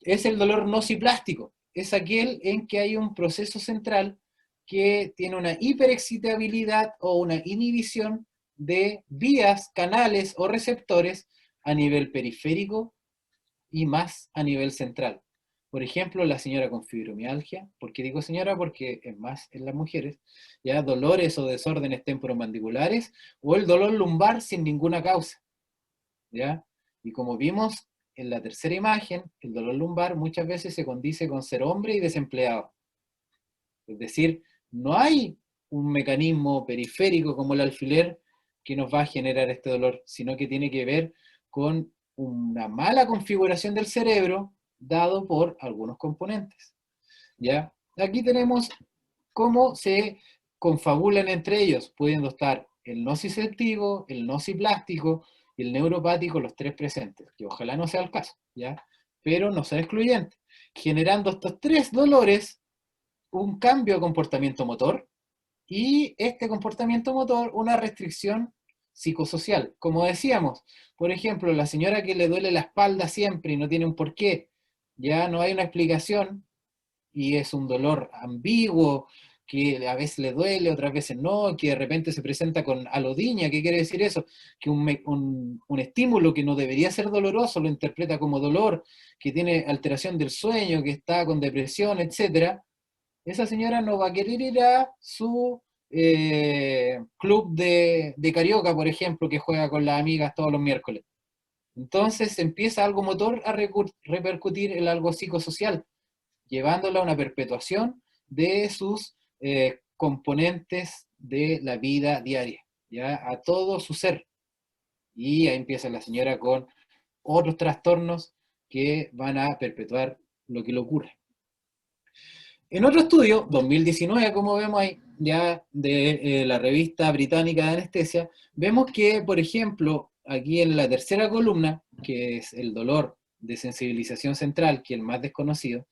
es el dolor nociplástico. Es aquel en que hay un proceso central que tiene una hiperexcitabilidad o una inhibición de vías, canales o receptores a nivel periférico y más a nivel central. Por ejemplo, la señora con fibromialgia. ¿Por qué digo señora? Porque es más en las mujeres, ya dolores o desórdenes temporomandibulares o el dolor lumbar sin ninguna causa, ¿ya? Y como vimos, en la tercera imagen, el dolor lumbar muchas veces se condice con ser hombre y desempleado. Es decir, no hay un mecanismo periférico como el alfiler que nos va a generar este dolor, sino que tiene que ver con una mala configuración del cerebro dado por algunos componentes. ¿Ya? Aquí tenemos cómo se confabulan entre ellos, pudiendo estar el nociceptivo, el nociplástico y el neuropático, los tres presentes, que ojalá no sea el caso, ¿ya? Pero no son excluyentes, generando estos tres dolores un cambio de comportamiento motor y este comportamiento motor una restricción psicosocial. Como decíamos, por ejemplo, la señora que le duele la espalda siempre y no tiene un porqué, ya no hay una explicación y es un dolor ambiguo, que a veces le duele, otras veces no, que de repente se presenta con alodinia. ¿Qué quiere decir eso? Que un estímulo que no debería ser doloroso lo interpreta como dolor, que tiene alteración del sueño, que está con depresión, etcétera. Esa señora no va a querer ir a su club de carioca, por ejemplo, que juega con las amigas todos los miércoles. Entonces empieza algo motor a repercutir en algo psicosocial, llevándola a una perpetuación de sus componentes de la vida diaria, ¿ya? A todo su ser. Y ahí empieza la señora con otros trastornos que van a perpetuar lo que le ocurre. En otro estudio, 2019, como vemos ahí, ya de la revista británica de anestesia, vemos que, por ejemplo, aquí en la tercera columna, que es el dolor de sensibilización central, que es el más desconocido,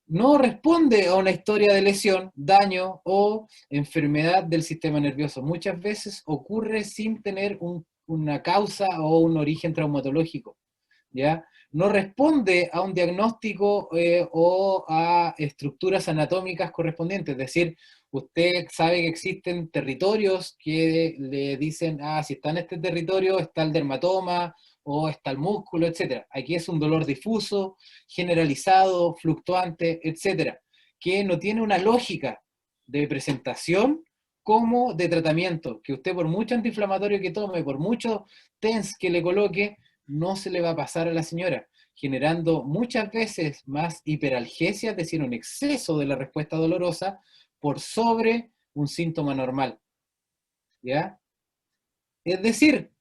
no responde a una historia de lesión, daño o enfermedad del sistema nervioso. Muchas veces ocurre sin tener una causa o un origen traumatológico, ¿ya? No responde a un diagnóstico o a estructuras anatómicas correspondientes. Es decir, usted sabe que existen territorios que le dicen, ah, si está en este territorio está el dermatoma o está el músculo, etc. Aquí es un dolor difuso, generalizado, fluctuante, etc., que no tiene una lógica de presentación como de tratamiento, que usted por mucho antiinflamatorio que tome, por mucho TENS que le coloque, no se le va a pasar a la señora, generando muchas veces más hiperalgesia, es decir, un exceso de la respuesta dolorosa por sobre un síntoma normal. ¿Ya? Es decir,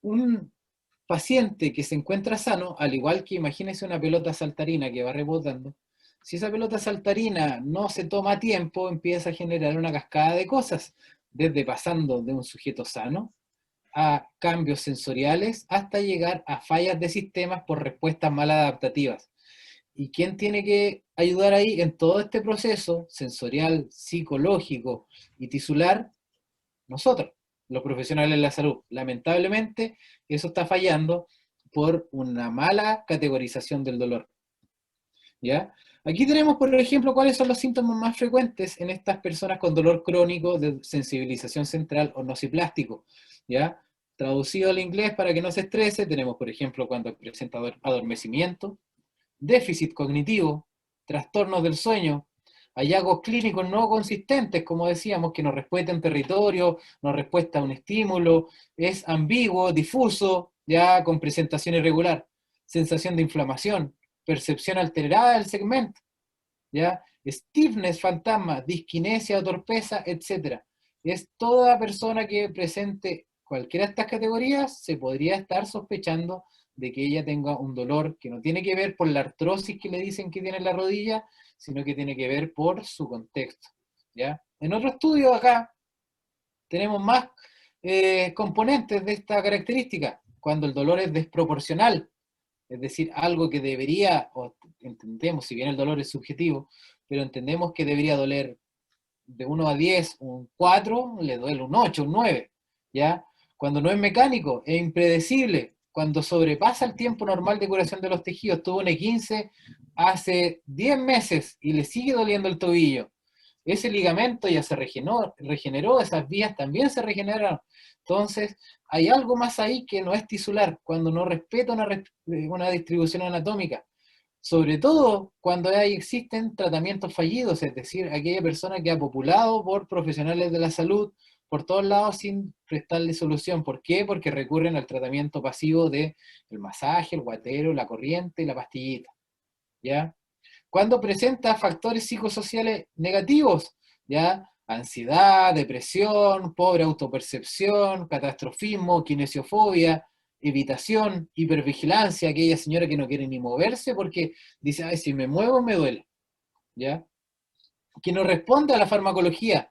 un paciente que se encuentra sano, al igual que imagínese una pelota saltarina que va rebotando, si esa pelota saltarina no se toma a tiempo, empieza a generar una cascada de cosas, desde pasando de un sujeto sano a cambios sensoriales hasta llegar a fallas de sistemas por respuestas maladaptativas. ¿Y quién tiene que ayudar ahí en todo este proceso sensorial, psicológico y tisular? Nosotros, los profesionales de la salud. Lamentablemente, eso está fallando por una mala categorización del dolor. ¿Ya? Aquí tenemos, por ejemplo, cuáles son los síntomas más frecuentes en estas personas con dolor crónico de sensibilización central o nociplástico. ¿Ya? Traducido al inglés para que no se estrese, tenemos, por ejemplo, cuando presenta adormecimiento, déficit cognitivo, trastornos del sueño, hallazgos clínicos no consistentes, como decíamos, que no respetan territorio, no respuesta a un estímulo, es ambiguo, difuso, ya con presentación irregular, sensación de inflamación, percepción alterada del segmento, ¿ya? Stiffness, fantasma, disquinesia o torpeza, etc. Es toda persona que presente cualquiera de estas categorías, se podría estar sospechando de que ella tenga un dolor que no tiene que ver por la artrosis que le dicen que tiene en la rodilla, sino que tiene que ver por su contexto, ¿ya? En otro estudio acá tenemos más componentes de esta característica, cuando el dolor es desproporcional, es decir, algo que debería, o entendemos, si bien el dolor es subjetivo, pero entendemos que debería doler de 1 a 10, un 4, le duele un 8, un 9, ¿ya? Cuando no es mecánico, es impredecible, cuando sobrepasa el tiempo normal de curación de los tejidos, tuvo un E15 hace 10 meses y le sigue doliendo el tobillo, ese ligamento ya se regeneró, esas vías también se regeneraron. Entonces, hay algo más ahí que no es tisular, cuando no respeta una distribución anatómica. Sobre todo cuando existen tratamientos fallidos, es decir, aquella persona que ha populado por profesionales de la salud, por todos lados sin prestarle solución. ¿Por qué? Porque recurren al tratamiento pasivo de el masaje, el guatero, la corriente y la pastillita, ¿ya? Cuando presenta factores psicosociales negativos, ¿ya? Ansiedad, depresión, pobre autopercepción, catastrofismo, kinesiofobia, evitación, hipervigilancia, aquella señora que no quiere ni moverse porque dice, ay, si me muevo me duele, ¿ya? Que no responde a la farmacología,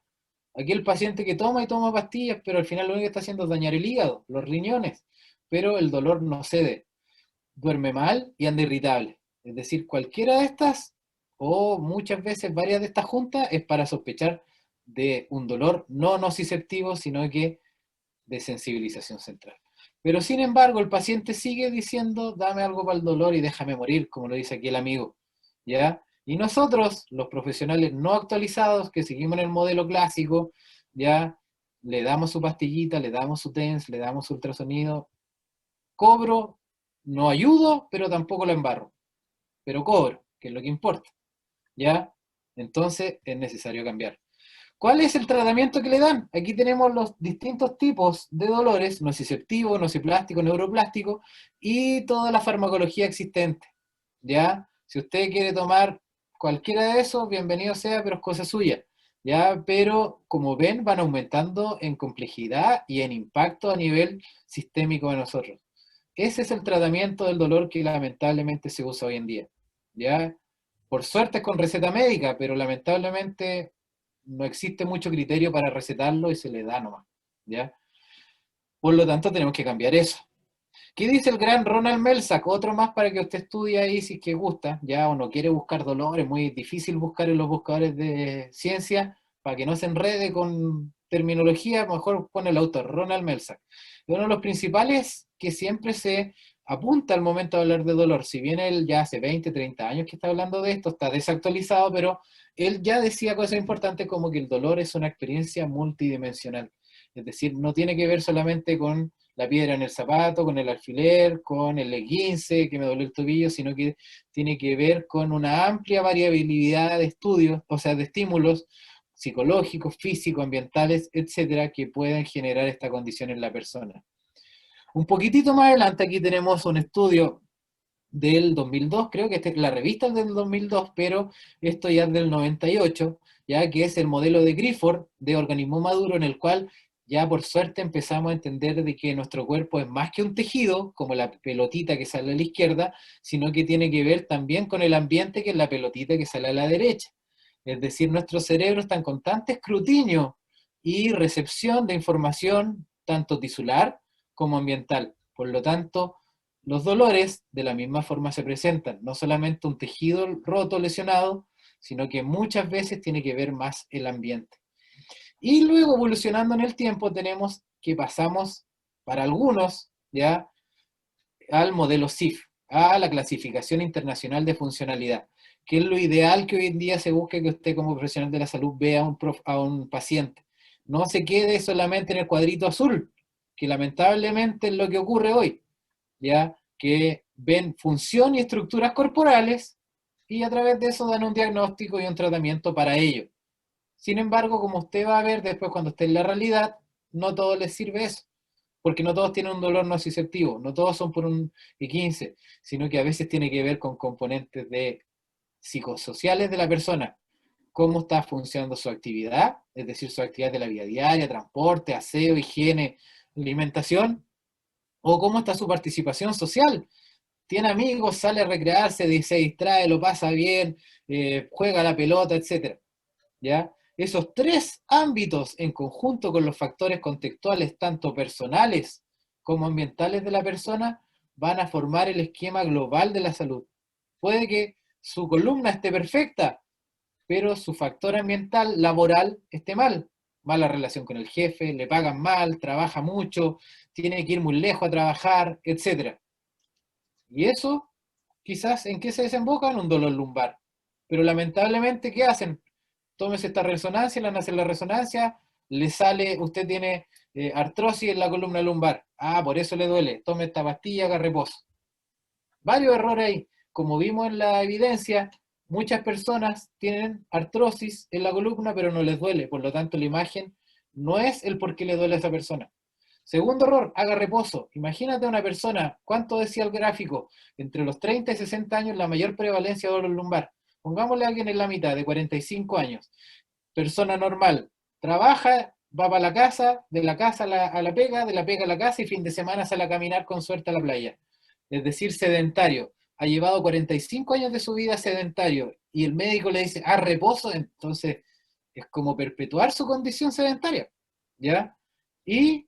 aquel paciente que toma y toma pastillas, pero al final lo único que está haciendo es dañar el hígado, los riñones, pero el dolor no cede, duerme mal y anda irritable. Es decir, cualquiera de estas, o muchas veces varias de estas juntas, es para sospechar de un dolor no nociceptivo, sino que de sensibilización central. Pero sin embargo, el paciente sigue diciendo, dame algo para el dolor y déjame morir, como lo dice aquí el amigo, ¿ya? Y nosotros, los profesionales no actualizados, que seguimos en el modelo clásico, ya le damos su pastillita, le damos su TENS, le damos su ultrasonido, cobro, no ayudo, pero tampoco lo embarro, pero cobro, que es lo que importa, ¿ya? Entonces es necesario cambiar. ¿Cuál es el tratamiento que le dan? Aquí tenemos los distintos tipos de dolores, nociceptivo, nociplástico, neuroplástico, y toda la farmacología existente, ¿ya? Si usted quiere tomar cualquiera de esos, bienvenido sea, pero es cosa suya, ¿ya? Pero como ven, van aumentando en complejidad y en impacto a nivel sistémico de nosotros. Ese es el tratamiento del dolor que lamentablemente se usa hoy en día, ¿ya? Por suerte es con receta médica, pero lamentablemente no existe mucho criterio para recetarlo y se le da nomás, ¿ya? Por lo tanto, tenemos que cambiar eso. ¿Qué dice el gran Ronald Melzack? Otro más para que usted estudie ahí si es que gusta, ya, o no quiere buscar dolor, es muy difícil buscar en los buscadores de ciencia, para que no se enrede con terminología, mejor pone el autor, Ronald Melzack. Es uno de los principales que siempre se apunta al momento de hablar de dolor, si bien él ya hace 20, 30 años que está hablando de esto, está desactualizado, pero él ya decía cosas importantes como que el dolor es una experiencia multidimensional, es decir, no tiene que ver solamente con la piedra en el zapato, con el alfiler, con el esguince, que me dolió el tobillo, sino que tiene que ver con una amplia variabilidad de estudios, o sea, de estímulos psicológicos, físicos, ambientales, etcétera, que pueden generar esta condición en la persona. Un poquitito más adelante aquí tenemos un estudio del 2002, creo que la revista es del 2002, pero esto ya es del 98, ya que es el modelo de Griffith de organismo maduro, en el cual ya por suerte empezamos a entender de que nuestro cuerpo es más que un tejido, como la pelotita que sale a la izquierda, sino que tiene que ver también con el ambiente, que es la pelotita que sale a la derecha. Es decir, nuestro cerebro está en constante escrutinio y recepción de información, tanto tisular como ambiental. Por lo tanto, los dolores de la misma forma se presentan, no solamente un tejido roto, lesionado, sino que muchas veces tiene que ver más el ambiente. Y luego, evolucionando en el tiempo, tenemos que pasamos, para algunos, ya al modelo CIF, a la clasificación internacional de funcionalidad, que es lo ideal que hoy en día se busque que usted como profesional de la salud vea a un paciente. No se quede solamente en el cuadrito azul, que lamentablemente es lo que ocurre hoy, ¿ya? Que ven función y estructuras corporales y a través de eso dan un diagnóstico y un tratamiento para ello. Sin embargo, como usted va a ver después cuando esté en la realidad, no todo les sirve eso, porque no todos tienen un dolor nociceptivo, no todos son por un I15, sino que a veces tiene que ver con componentes psicosociales de la persona, cómo está funcionando su actividad, es decir, su actividad de la vida diaria, transporte, aseo, higiene, alimentación, o cómo está su participación social. Tiene amigos, sale a recrearse, se distrae, lo pasa bien, juega a la pelota, etcétera, ¿ya? Esos tres ámbitos, en conjunto con los factores contextuales, tanto personales como ambientales de la persona, van a formar el esquema global de la salud. Puede que su columna esté perfecta, pero su factor ambiental, laboral, esté mal. Mala relación con el jefe, le pagan mal, trabaja mucho, tiene que ir muy lejos a trabajar, etcétera. Y eso, quizás, ¿en qué se desemboca? En un dolor lumbar. Pero lamentablemente, ¿qué hacen? Tómese esta resonancia, le hacen la resonancia, le sale, usted tiene artrosis en la columna lumbar. Ah, por eso le duele. Tome esta pastilla, haga reposo. Varios errores ahí. Como vimos en la evidencia, muchas personas tienen artrosis en la columna, pero no les duele. Por lo tanto, la imagen no es el por qué le duele a esa persona. Segundo error, haga reposo. Imagínate a una persona, ¿cuánto decía el gráfico? Entre los 30 y 60 años la mayor prevalencia de dolor lumbar. Pongámosle a alguien en la mitad, de 45 años. Persona normal, trabaja, va para la casa a la pega, de la pega a la casa y fin de semana sale a caminar con suerte a la playa. Es decir, sedentario. Ha llevado 45 años de su vida sedentario y el médico le dice, reposo, entonces es como perpetuar su condición sedentaria, ¿ya? Y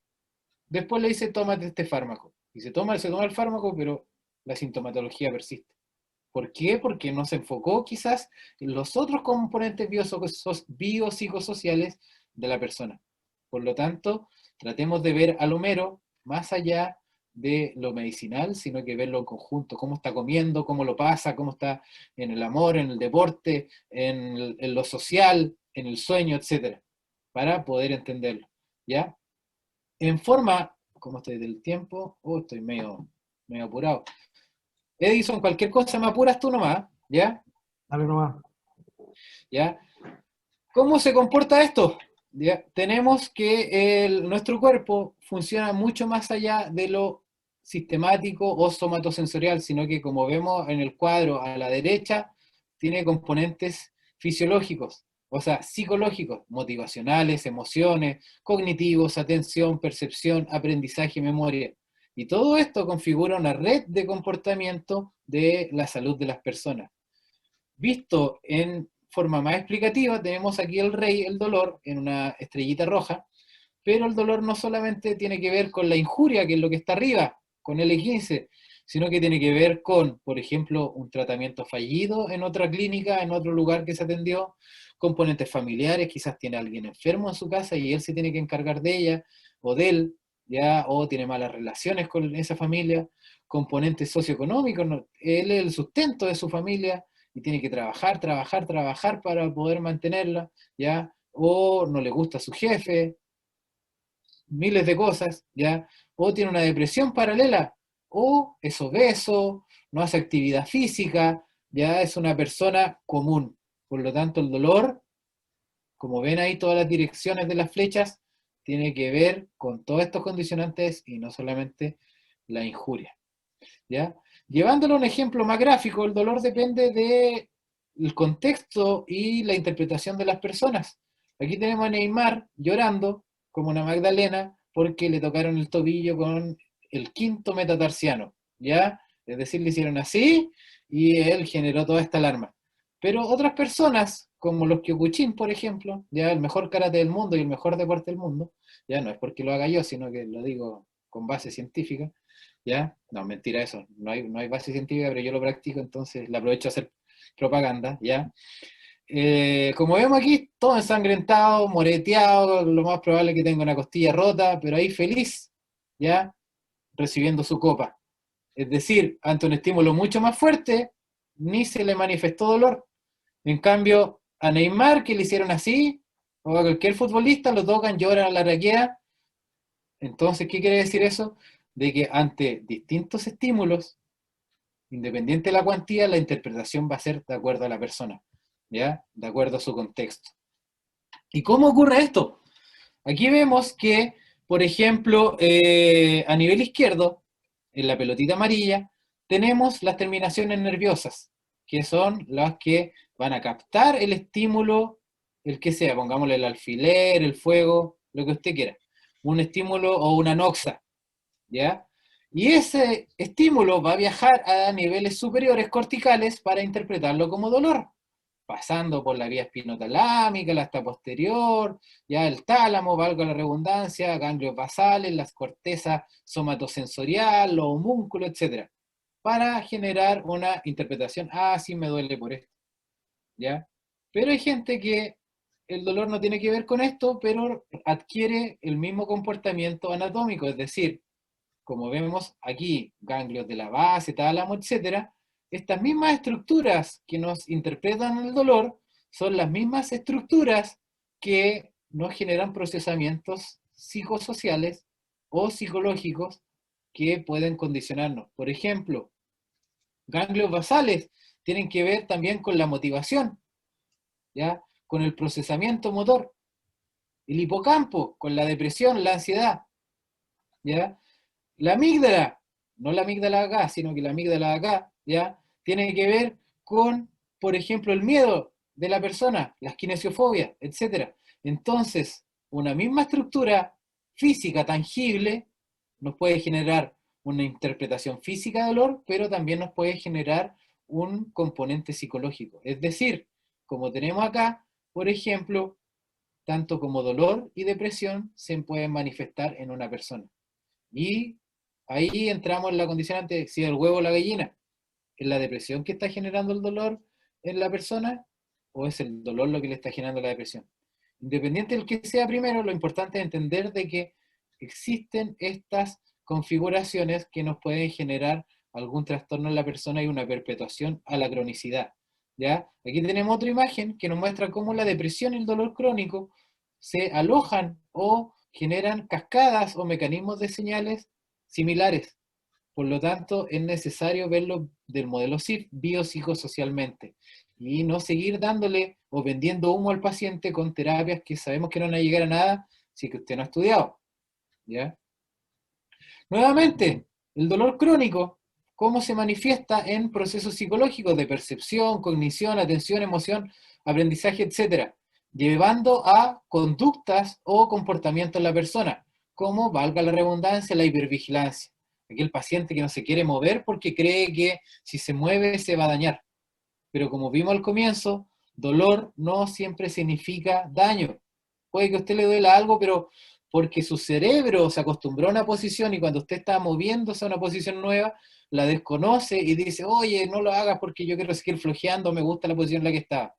después le dice, tómate este fármaco. Y se toma el fármaco, pero la sintomatología persiste. ¿Por qué? Porque no se enfocó quizás en los otros componentes biopsicosociales de la persona. Por lo tanto, tratemos de ver al Homero más allá de lo medicinal, sino que verlo en conjunto, cómo está comiendo, cómo lo pasa, cómo está en el amor, en el deporte, en lo social, en el sueño, etcétera, para poder entenderlo, ¿ya? En forma, ¿cómo estoy del tiempo? Estoy medio apurado. Edison, cualquier cosa me apuras tú nomás, ¿ya? Dale nomás. ¿Ya? ¿Cómo se comporta esto? ¿Ya? Tenemos que nuestro cuerpo funciona mucho más allá de lo sistemático o somatosensorial, sino que como vemos en el cuadro a la derecha, tiene componentes fisiológicos, o sea, psicológicos, motivacionales, emociones, cognitivos, atención, percepción, aprendizaje, memoria. Y todo esto configura una red de comportamiento de la salud de las personas. Visto en forma más explicativa, tenemos aquí el rey, el dolor, en una estrellita roja, pero el dolor no solamente tiene que ver con la injuria, que es lo que está arriba, con L15, sino que tiene que ver con, por ejemplo, un tratamiento fallido en otra clínica, en otro lugar que se atendió, componentes familiares, quizás tiene alguien enfermo en su casa y él se tiene que encargar de ella o de él, ya, o tiene malas relaciones con esa familia, componentes socioeconómicos, ¿no? Él es el sustento de su familia y tiene que trabajar, trabajar, trabajar para poder mantenerla, ya, o no le gusta a su jefe, miles de cosas, ¿ya? O tiene una depresión paralela, o es obeso, no hace actividad física, ya es una persona común. Por lo tanto, el dolor, como ven ahí todas las direcciones de las flechas, tiene que ver con todos estos condicionantes y no solamente la injuria, ¿ya? Llevándolo a un ejemplo más gráfico, el dolor depende del contexto y la interpretación de las personas. Aquí tenemos a Neymar llorando como una Magdalena porque le tocaron el tobillo con el quinto metatarsiano, ¿ya? Es decir, le hicieron así y él generó toda esta alarma. Pero otras personas, como los Kyokushin, por ejemplo, ya el mejor karate del mundo y el mejor deporte del mundo, ya no es porque lo haga yo, sino que lo digo con base científica, ¿ya? No, mentira eso, no hay base científica, pero yo lo practico, entonces la aprovecho a hacer propaganda, ¿ya? Como vemos aquí, todo ensangrentado, moreteado, lo más probable es que tenga una costilla rota, pero ahí feliz, ¿ya? Recibiendo su copa. Es decir, ante un estímulo mucho más fuerte, ni se le manifestó dolor. En cambio, a Neymar, que le hicieron así, o a cualquier futbolista, lo tocan, lloran a la raquea. Entonces, ¿qué quiere decir eso? De que ante distintos estímulos, independiente de la cuantía, la interpretación va a ser de acuerdo a la persona, ¿ya? De acuerdo a su contexto. ¿Y cómo ocurre esto? Aquí vemos que, por ejemplo, a nivel izquierdo, en la pelotita amarilla, tenemos las terminaciones nerviosas, que son las que van a captar el estímulo, el que sea, pongámosle el alfiler, el fuego, lo que usted quiera, un estímulo o una noxa, ¿ya? Y ese estímulo va a viajar a niveles superiores corticales para interpretarlo como dolor, pasando por la vía espinotalámica, la hasta posterior, ya el tálamo, valga la redundancia, ganglios basales, las cortezas somatosensorial, los homúnculos, etcétera, para generar una interpretación, sí me duele por esto, ¿ya? Pero hay gente que el dolor no tiene que ver con esto, pero adquiere el mismo comportamiento anatómico, es decir, como vemos aquí, ganglios de la base, tálamo, etcétera, estas mismas estructuras que nos interpretan el dolor son las mismas estructuras que nos generan procesamientos psicosociales o psicológicos que pueden condicionarnos. Por ejemplo, ganglios basales tienen que ver también con la motivación, ¿ya? Con el procesamiento motor. El hipocampo, con la depresión, la ansiedad, ¿ya? La amígdala, no la amígdala de acá, sino que la amígdala de acá, ¿ya? Tiene que ver con, por ejemplo, el miedo de la persona, la kinesiofobia, etc. Entonces, una misma estructura física tangible nos puede generar una interpretación física de dolor, pero también nos puede generar un componente psicológico. Es decir, como tenemos acá, por ejemplo, tanto como dolor y depresión se pueden manifestar en una persona. Y ahí entramos en la condición antes, si el huevo o la gallina, ¿es la depresión que está generando el dolor en la persona o es el dolor lo que le está generando la depresión? Independiente del que sea primero, lo importante es entender de que existen estas configuraciones que nos pueden generar algún trastorno en la persona y una perpetuación a la cronicidad. ¿Ya? Aquí tenemos otra imagen que nos muestra cómo la depresión y el dolor crónico se alojan o generan cascadas o mecanismos de señales similares. Por lo tanto, es necesario verlo del modelo SIF, biopsicosocialmente, y no seguir dándole o vendiendo humo al paciente con terapias que sabemos que no van a llegar a nada si que usted no ha estudiado. ¿Ya? Nuevamente, el dolor crónico, ¿cómo se manifiesta en procesos psicológicos de percepción, cognición, atención, emoción, aprendizaje, etcétera? Llevando a conductas o comportamientos en la persona, como, valga la redundancia, la hipervigilancia. Aquel paciente que no se quiere mover porque cree que si se mueve se va a dañar. Pero como vimos al comienzo, dolor no siempre significa daño. Puede que a usted le duela algo, pero porque su cerebro se acostumbró a una posición y cuando usted está moviéndose a una posición nueva, la desconoce y dice, oye, no lo hagas porque yo quiero seguir flojeando, me gusta la posición en la que está.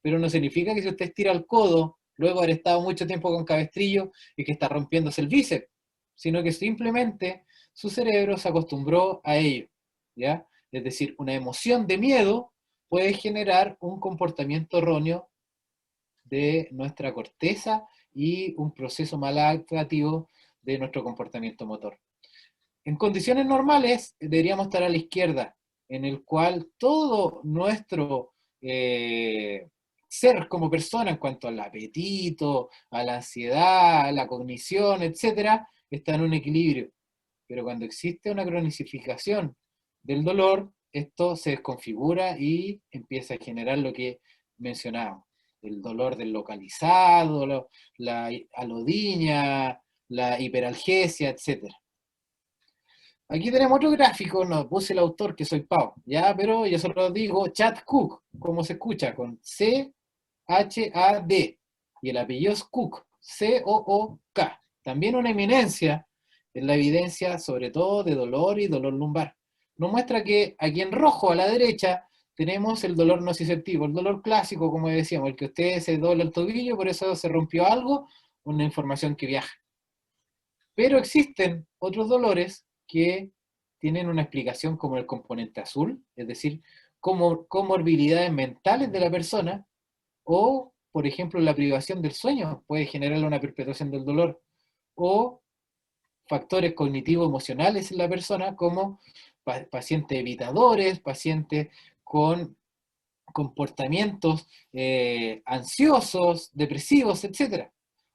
Pero no significa que si usted estira el codo, luego de haber estado mucho tiempo con cabestrillo y que está rompiéndose el bíceps, sino que simplemente su cerebro se acostumbró a ello, ¿ya? Es decir, una emoción de miedo puede generar un comportamiento erróneo de nuestra corteza y un proceso maladaptativo de nuestro comportamiento motor. En condiciones normales deberíamos estar a la izquierda, en el cual todo nuestro ser como persona en cuanto al apetito, a la ansiedad, a la cognición, etcétera, está en un equilibrio. Pero cuando existe una cronicificación del dolor, esto se desconfigura y empieza a generar lo que mencionábamos, el dolor deslocalizado, la alodinia, la hiperalgesia, etcétera. Aquí tenemos otro gráfico, no puse el autor que soy Pau, ya, pero yo solo digo Chad Cook, como se escucha, con C-H-A-D, y el apellido es Cook, C-O-O-K. También una eminencia en la evidencia, sobre todo de dolor y dolor lumbar. Nos muestra que aquí en rojo a la derecha tenemos el dolor nociceptivo, el dolor clásico, como decíamos, el que usted se dobla el tobillo, por eso se rompió algo, una información que viaja. Pero existen otros dolores que tienen una explicación como el componente azul, es decir, como comorbilidades mentales de la persona, o, por ejemplo, la privación del sueño puede generar una perpetuación del dolor, o factores cognitivos emocionales en la persona, como pacientes evitadores, pacientes con comportamientos ansiosos, depresivos, etcétera.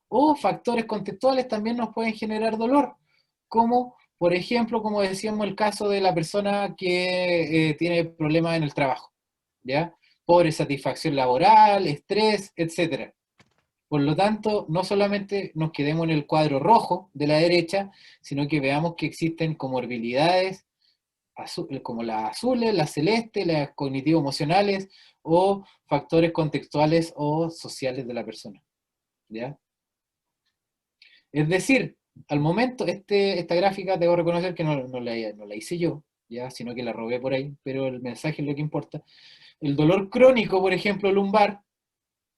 O factores contextuales también nos pueden generar dolor, como por ejemplo, como decíamos, el caso de la persona que tiene problemas en el trabajo, ¿ya? Pobre satisfacción laboral, estrés, etcétera. Por lo tanto, no solamente nos quedemos en el cuadro rojo de la derecha, sino que veamos que existen comorbilidades como las azules, las celestes, las cognitivo-emocionales o factores contextuales o sociales de la persona. ¿Ya? Es decir, al momento, esta gráfica debo reconocer que no la hice yo, ¿ya? Sino que la robé por ahí, pero el mensaje es lo que importa. El dolor crónico, por ejemplo, lumbar,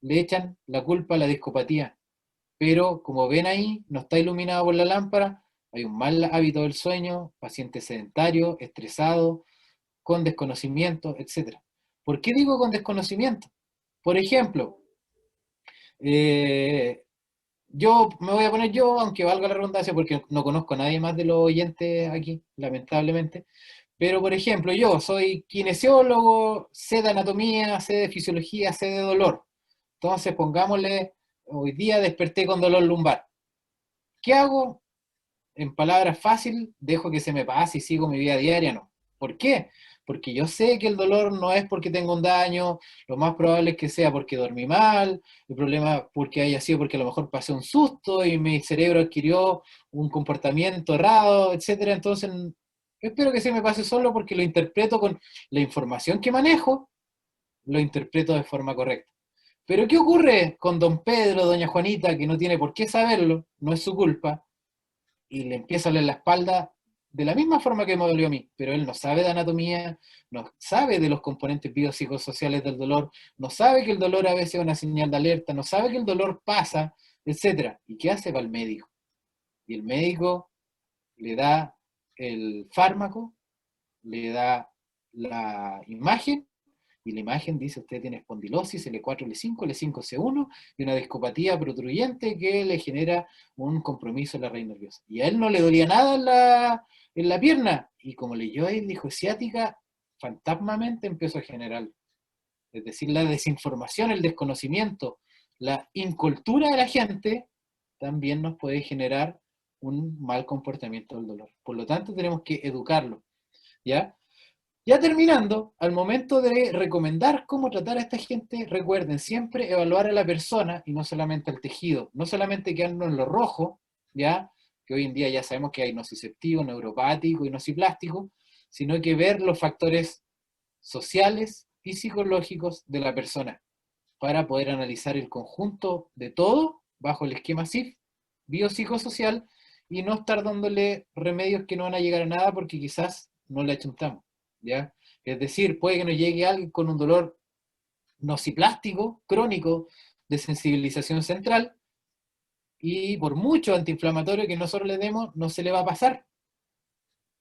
le echan la culpa a la discopatía, pero como ven ahí, no está iluminado por la lámpara, hay un mal hábito del sueño, paciente sedentario, estresado, con desconocimiento, etcétera. ¿Por qué digo con desconocimiento? Por ejemplo, eh, yo me voy a poner yo, aunque valga la redundancia, porque no conozco a nadie más de los oyentes aquí, lamentablemente. Pero, por ejemplo, yo soy kinesiólogo, sé de anatomía, sé de fisiología, sé de dolor. Entonces, pongámosle hoy día desperté con dolor lumbar. ¿Qué hago? En palabras fáciles, dejo que se me pase y sigo mi vida diaria, no. ¿Por qué? Porque yo sé que el dolor no es porque tengo un daño, lo más probable es que sea porque dormí mal, el problema porque haya sido porque a lo mejor pasé un susto y mi cerebro adquirió un comportamiento errado, etcétera. Entonces, espero que se me pase solo porque lo interpreto con la información que manejo, lo interpreto de forma correcta. Pero ¿qué ocurre con don Pedro, doña Juanita, que no tiene por qué saberlo, no es su culpa, y le empieza a doler la espalda de la misma forma que me dolió a mí, pero él no sabe de anatomía, no sabe de los componentes biopsicosociales del dolor, no sabe que el dolor a veces es una señal de alerta, no sabe que el dolor pasa, etcétera? ¿Y qué hace? Va al médico. Y el médico le da el fármaco, le da la imagen, y la imagen dice: usted tiene espondilosis L4, L5, L5, C1 y una discopatía protruyente que le genera un compromiso en la raíz nerviosa. Y a él no le dolía nada en la pierna, y como leyó ahí, dijo ciática, fantasmamente empezó a generar, es decir, la desinformación, el desconocimiento, la incultura de la gente también nos puede generar un mal comportamiento del dolor. Por lo tanto, tenemos que educarlo, ¿ya? Ya terminando, al momento de recomendar cómo tratar a esta gente, recuerden siempre evaluar a la persona y no solamente al tejido, no solamente quedarnos en lo rojo, ya, que hoy en día ya sabemos que hay nociceptivo, neuropático y nociplástico, sino que ver los factores sociales y psicológicos de la persona para poder analizar el conjunto de todo bajo el esquema SIF, biopsicosocial, y no estar dándole remedios que no van a llegar a nada porque quizás no le achuntamos, ¿ya? Es decir, puede que nos llegue alguien con un dolor nociplástico, crónico, de sensibilización central, y por mucho antiinflamatorio que nosotros le demos, no se le va a pasar.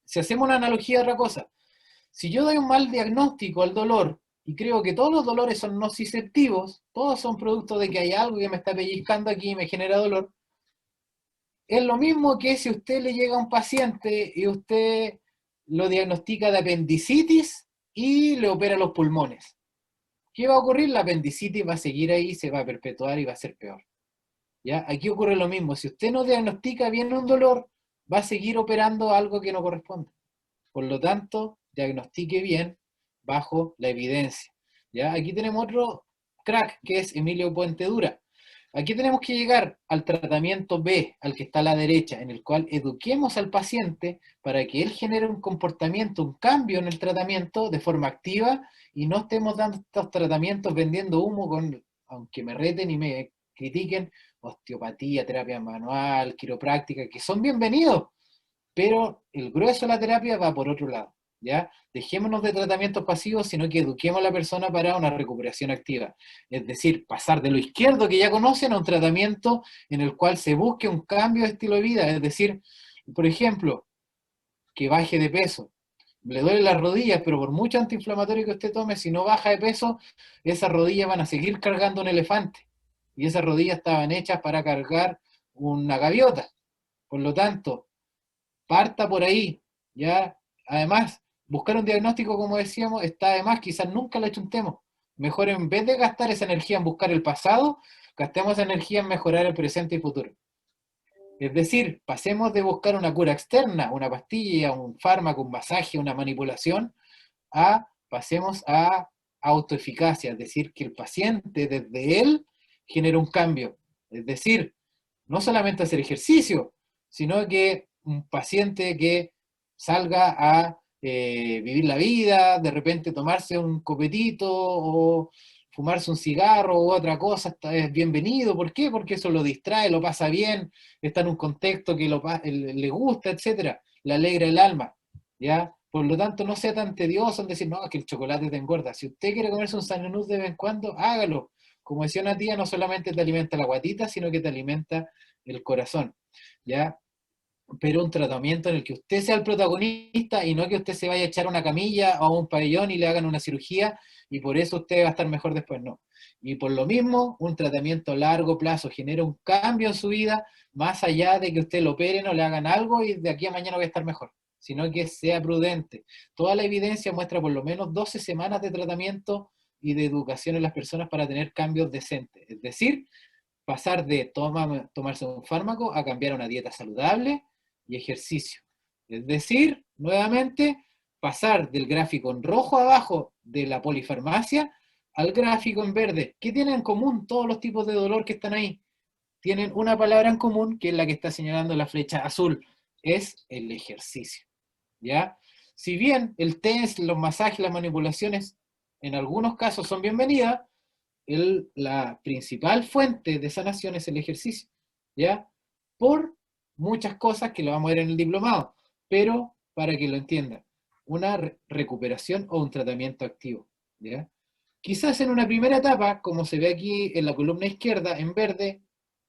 Si hacemos una analogía a otra cosa, si yo doy un mal diagnóstico al dolor y creo que todos los dolores son nociceptivos, todos son producto de que hay algo que me está pellizcando aquí y me genera dolor, es lo mismo que si usted le llega a un paciente y usted lo diagnostica de apendicitis y le opera los pulmones. ¿Qué va a ocurrir? La apendicitis va a seguir ahí, se va a perpetuar y va a ser peor. ¿Ya? Aquí ocurre lo mismo. Si usted no diagnostica bien un dolor, va a seguir operando algo que no corresponde. Por lo tanto, diagnostique bien bajo la evidencia. ¿Ya? Aquí tenemos otro crack, que es Emilio Puente Dura. Aquí tenemos que llegar al tratamiento B, al que está a la derecha, en el cual eduquemos al paciente para que él genere un comportamiento, un cambio en el tratamiento de forma activa y no estemos dando estos tratamientos vendiendo humo con, aunque me reten y me critiquen, osteopatía, terapia manual, quiropráctica, que son bienvenidos, pero el grueso de la terapia va por otro lado, ¿ya? Dejémonos de tratamientos pasivos, sino que eduquemos a la persona para una recuperación activa. Es decir, pasar de lo izquierdo que ya conocen a un tratamiento en el cual se busque un cambio de estilo de vida. Es decir, por ejemplo, que baje de peso. Le duelen las rodillas, pero por mucho antiinflamatorio que usted tome, si no baja de peso, esas rodillas van a seguir cargando un elefante. Y esas rodillas estaban hechas para cargar una gaviota. Por lo tanto, parta por ahí, ¿ya? Además, buscar un diagnóstico, como decíamos, está de más, quizás nunca lo achuntemos. Mejor en vez de gastar esa energía en buscar el pasado, gastemos esa energía en mejorar el presente y futuro. Es decir, pasemos de buscar una cura externa, una pastilla, un fármaco, un masaje, una manipulación, a pasemos a autoeficacia, es decir, que el paciente desde él genera un cambio. Es decir, no solamente hacer ejercicio, sino que un paciente que salga a vivir la vida, de repente tomarse un copetito o fumarse un cigarro u otra cosa, es bienvenido. ¿Por qué? Porque eso lo distrae, lo pasa bien, está en un contexto que le gusta, etcétera, le alegra el alma, ¿ya? Por lo tanto, no sea tan tedioso en decir, no, que el chocolate te engorda. Si usted quiere comerse un Sanenú de vez en cuando, hágalo. Como decía una tía, no solamente te alimenta la guatita, sino que te alimenta el corazón, ¿ya? Pero un tratamiento en el que usted sea el protagonista y no que usted se vaya a echar a una camilla o a un pabellón y le hagan una cirugía y por eso usted va a estar mejor después, no. Y por lo mismo, un tratamiento a largo plazo genera un cambio en su vida, más allá de que usted lo operen o le hagan algo y de aquí a mañana va a estar mejor, sino que sea prudente. Toda la evidencia muestra por lo menos 12 semanas de tratamiento y de educación en las personas para tener cambios decentes. Es decir, pasar de tomarse un fármaco a cambiar a una dieta saludable y ejercicio. Es decir, nuevamente, pasar del gráfico en rojo abajo de la polifarmacia al gráfico en verde. ¿Qué tienen en común todos los tipos de dolor que están ahí? Tienen una palabra en común, que es la que está señalando la flecha azul, es el ejercicio, ¿ya? Si bien el test, los masajes, las manipulaciones, en algunos casos son bienvenidas, la principal fuente de sanación es el ejercicio, ¿ya? Por muchas cosas que lo vamos a ver en el diplomado, pero para que lo entiendan, una recuperación o un tratamiento activo, ¿ya? Quizás en una primera etapa, como se ve aquí en la columna izquierda, en verde,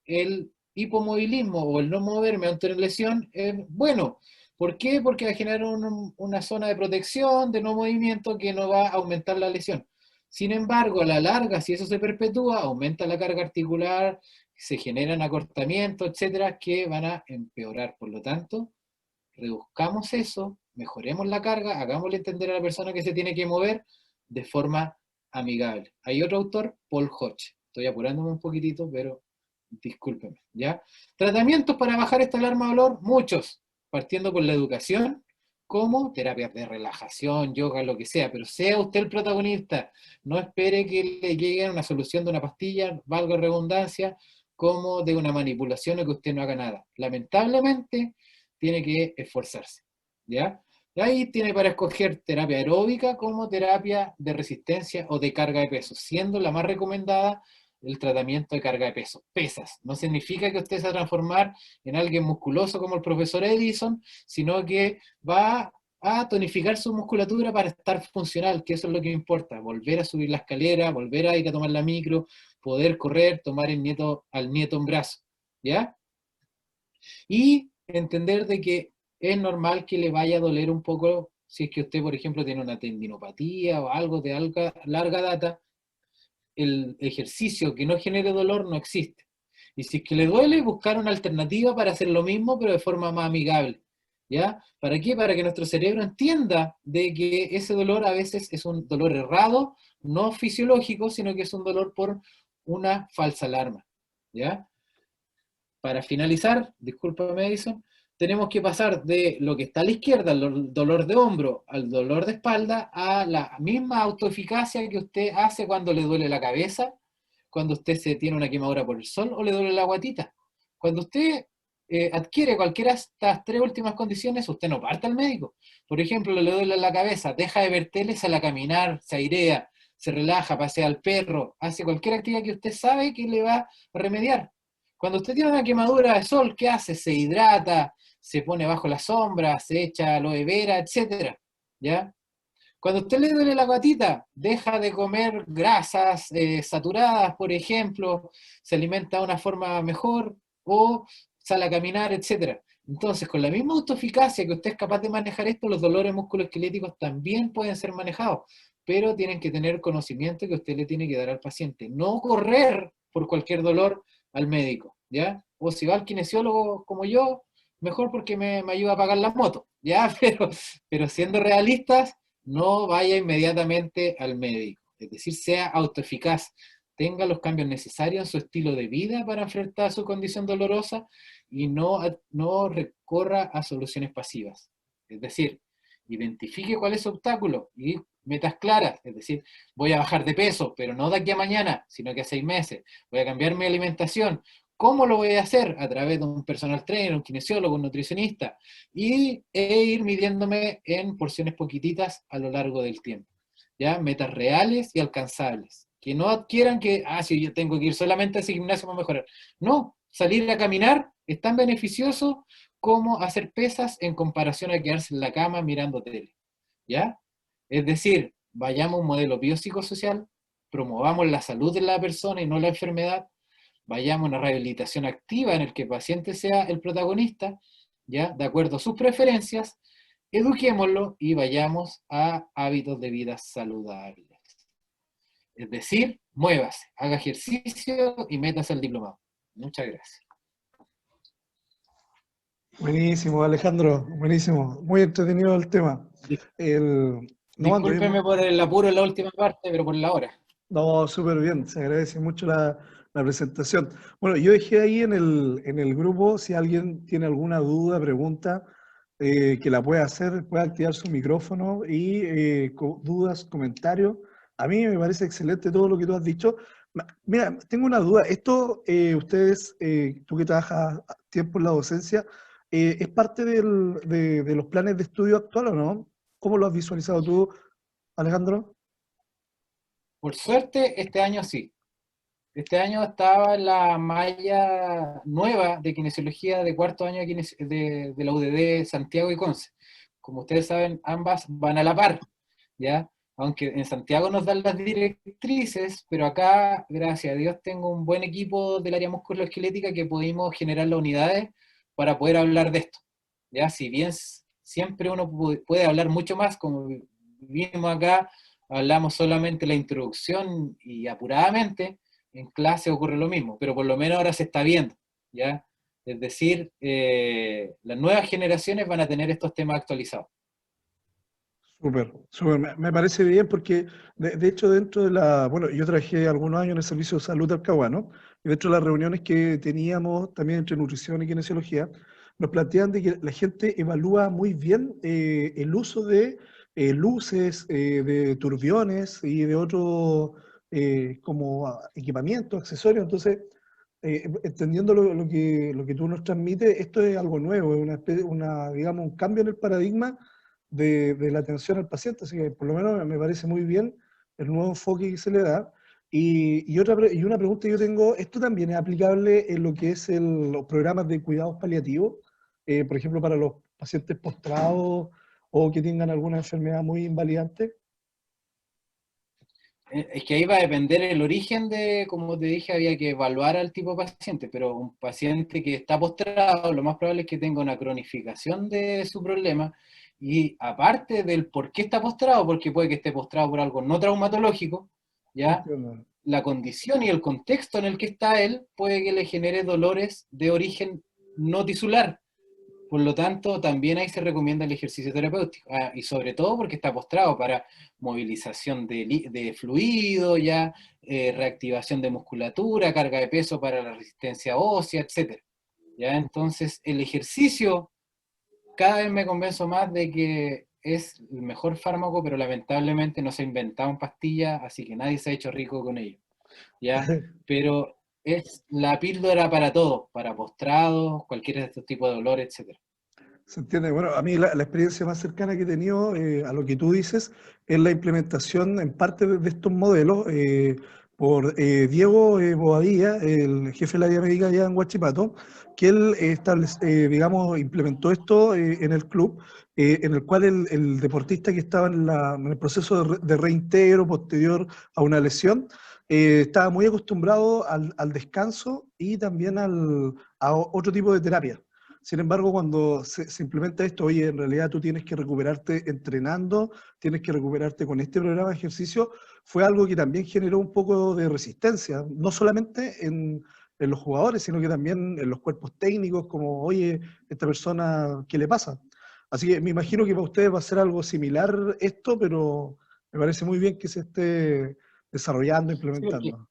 el hipomovilismo o el no moverme ante una lesión es bueno. ¿Por qué? Porque va a generar una zona de protección, de no movimiento, que no va a aumentar la lesión. Sin embargo, a la larga, si eso se perpetúa, aumenta la carga articular, se generan acortamientos, etcétera, que van a empeorar. Por lo tanto, reduzcamos eso, mejoremos la carga, hagámosle entender a la persona que se tiene que mover de forma amigable. Hay otro autor, Paul Hodge. Estoy apurándome un poquitito, pero discúlpeme, ¿ya? Tratamientos para bajar esta alarma de dolor, muchos, partiendo por la educación, como terapias de relajación, yoga, lo que sea, pero sea usted el protagonista, no espere que le llegue una solución de una pastilla, valga redundancia, como de una manipulación o que usted no haga nada. Lamentablemente, tiene que esforzarse, ¿ya? Y ahí tiene para escoger terapia aeróbica como terapia de resistencia o de carga de peso, siendo la más recomendada el tratamiento de carga de peso. Pesas. No significa que usted se va a transformar en alguien musculoso como el profesor Edison, sino que va a tonificar su musculatura para estar funcional, que eso es lo que importa. Volver a subir la escalera, volver a ir a tomar la micro, poder correr, tomar al nieto en brazo, ¿ya? Y entender de que es normal que le vaya a doler un poco si es que usted, por ejemplo, tiene una tendinopatía o algo de larga data. El ejercicio que no genere dolor no existe. Y si es que le duele, buscar una alternativa para hacer lo mismo, pero de forma más amigable. ¿Ya? ¿Para qué? Para que nuestro cerebro entienda de que ese dolor a veces es un dolor errado, no fisiológico, sino que es un dolor por una falsa alarma. ¿Ya? Para finalizar, discúlpame Edison, tenemos que pasar de lo que está a la izquierda, el dolor de hombro, al dolor de espalda, a la misma autoeficacia que usted hace cuando le duele la cabeza, cuando usted se tiene una quemadura por el sol o le duele la guatita. Cuando usted adquiere cualquiera de estas tres últimas condiciones, usted no parte al médico. Por ejemplo, le duele la cabeza, deja de ver tele, sale a caminar, se airea, se relaja, pasea al perro, hace cualquier actividad que usted sabe que le va a remediar. Cuando usted tiene una quemadura de sol, ¿qué hace? Se hidrata, se pone bajo la sombra, se echa aloe vera, etc. ¿Ya? Cuando a usted le duele la guatita, deja de comer grasas saturadas, por ejemplo, se alimenta de una forma mejor o sale a caminar, etc. Entonces, con la misma autoeficacia que usted es capaz de manejar esto, los dolores musculoesqueléticos también pueden ser manejados, pero tienen que tener conocimiento que usted le tiene que dar al paciente. No correr por cualquier dolor al médico, ¿ya? O si va al kinesiólogo como yo, mejor porque me ayuda a pagar la moto, ¿ya? Pero siendo realistas, no vaya inmediatamente al médico. Es decir, sea autoeficaz, tenga los cambios necesarios en su estilo de vida para enfrentar su condición dolorosa y no recorra a soluciones pasivas. Es decir, identifique cuál es su obstáculo y metas claras. Es decir, voy a bajar de peso, pero no de aquí a mañana, sino que a 6 meses. Voy a cambiar mi alimentación. ¿Cómo lo voy a hacer? A través de un personal trainer, un kinesiólogo, un nutricionista, e ir midiéndome en porciones poquititas a lo largo del tiempo. ¿Ya? Metas reales y alcanzables. Que no adquieran que, si yo tengo que ir solamente a ese gimnasio para mejorar. No, salir a caminar es tan beneficioso como hacer pesas en comparación a quedarse en la cama mirando tele. ¿Ya? Es decir, vayamos a un modelo biopsicosocial, promovamos la salud de la persona y no la enfermedad, vayamos a una rehabilitación activa en el que el paciente sea el protagonista, ¿ya? De acuerdo a sus preferencias, eduquémoslo y vayamos a hábitos de vida saludables. Es decir, muévase, haga ejercicio y métase al diplomado. Muchas gracias. Buenísimo, Alejandro, buenísimo. Muy entretenido el tema. Discúlpeme por el apuro en la última parte, pero por la hora. No, súper bien. Se agradece mucho la la presentación. Bueno, yo dejé ahí en el grupo, si alguien tiene alguna duda, pregunta, que la pueda hacer, puede activar su micrófono y dudas, comentarios. A mí me parece excelente todo lo que tú has dicho. Mira, tengo una duda. Esto, ustedes, tú que trabajas tiempo en la docencia, ¿es parte de los planes de estudio actual o no? ¿Cómo lo has visualizado tú, Alejandro? Por suerte, este año sí. Este año estaba en la malla nueva de kinesiología de cuarto año de la UDD Santiago y Conce. Como ustedes saben, ambas van a la par, ¿ya? Aunque en Santiago nos dan las directrices, pero acá, gracias a Dios, tengo un buen equipo del área musculoesquelética que pudimos generar las unidades para poder hablar de esto, ¿ya? Si bien siempre uno puede hablar mucho más, como vimos acá, hablamos solamente la introducción y apuradamente, en clase ocurre lo mismo, pero por lo menos ahora se está viendo, ¿ya? Es decir, las nuevas generaciones van a tener estos temas actualizados. Súper, súper, me parece bien porque de hecho dentro de la, bueno, yo trabajé algunos años en el Servicio de Salud de Talcahuano y dentro de las reuniones que teníamos también entre nutrición y kinesiología, nos plantean de que la gente evalúa muy bien el uso de luces, de turbiones y de otros como equipamientos, accesorios. Entonces, entendiendo lo que tú nos transmites, esto es algo nuevo, es digamos, un cambio en el paradigma de la atención al paciente, así que por lo menos me parece muy bien el nuevo enfoque que se le da. Y una pregunta que yo tengo, ¿esto también es aplicable en lo que es los programas de cuidados paliativos? Por ejemplo, para los pacientes postrados o que tengan alguna enfermedad muy invalidante. Es que ahí va a depender el origen de, como te dije, había que evaluar al tipo de paciente, pero un paciente que está postrado, lo más probable es que tenga una cronificación de su problema, y aparte del por qué está postrado, porque puede que esté postrado por algo no traumatológico, ¿ya? Entiendo. La condición y el contexto en el que está él puede que le genere dolores de origen no tisular. Por lo tanto, también ahí se recomienda el ejercicio terapéutico, y sobre todo porque está postrado para movilización de fluido, ya, reactivación de musculatura, carga de peso para la resistencia ósea, etc. ¿Ya? Entonces, el ejercicio cada vez me convenzo más de que es el mejor fármaco, pero lamentablemente no se ha inventado en pastillas, así que nadie se ha hecho rico con ello. ¿Ya? Pero es la píldora para todo, para postrados, cualquiera de estos tipos de dolor, etc. Se entiende. Bueno, a mí la experiencia más cercana que he tenido a lo que tú dices es la implementación en parte de estos modelos por Diego Bobadilla, el jefe del área médica allá en Huachipato, que él digamos, implementó esto en el club, en el cual el deportista que estaba en el proceso de reintegro posterior a una lesión, estaba muy acostumbrado al descanso y también a otro tipo de terapia. Sin embargo, cuando se implementa esto, oye, en realidad tú tienes que recuperarte entrenando, tienes que recuperarte con este programa de ejercicio, fue algo que también generó un poco de resistencia, no solamente en los jugadores, sino que también en los cuerpos técnicos, como, oye, esta persona, ¿qué le pasa? Así que me imagino que para ustedes va a ser algo similar esto, pero me parece muy bien que se esté desarrollando, Sí, porque, implementando.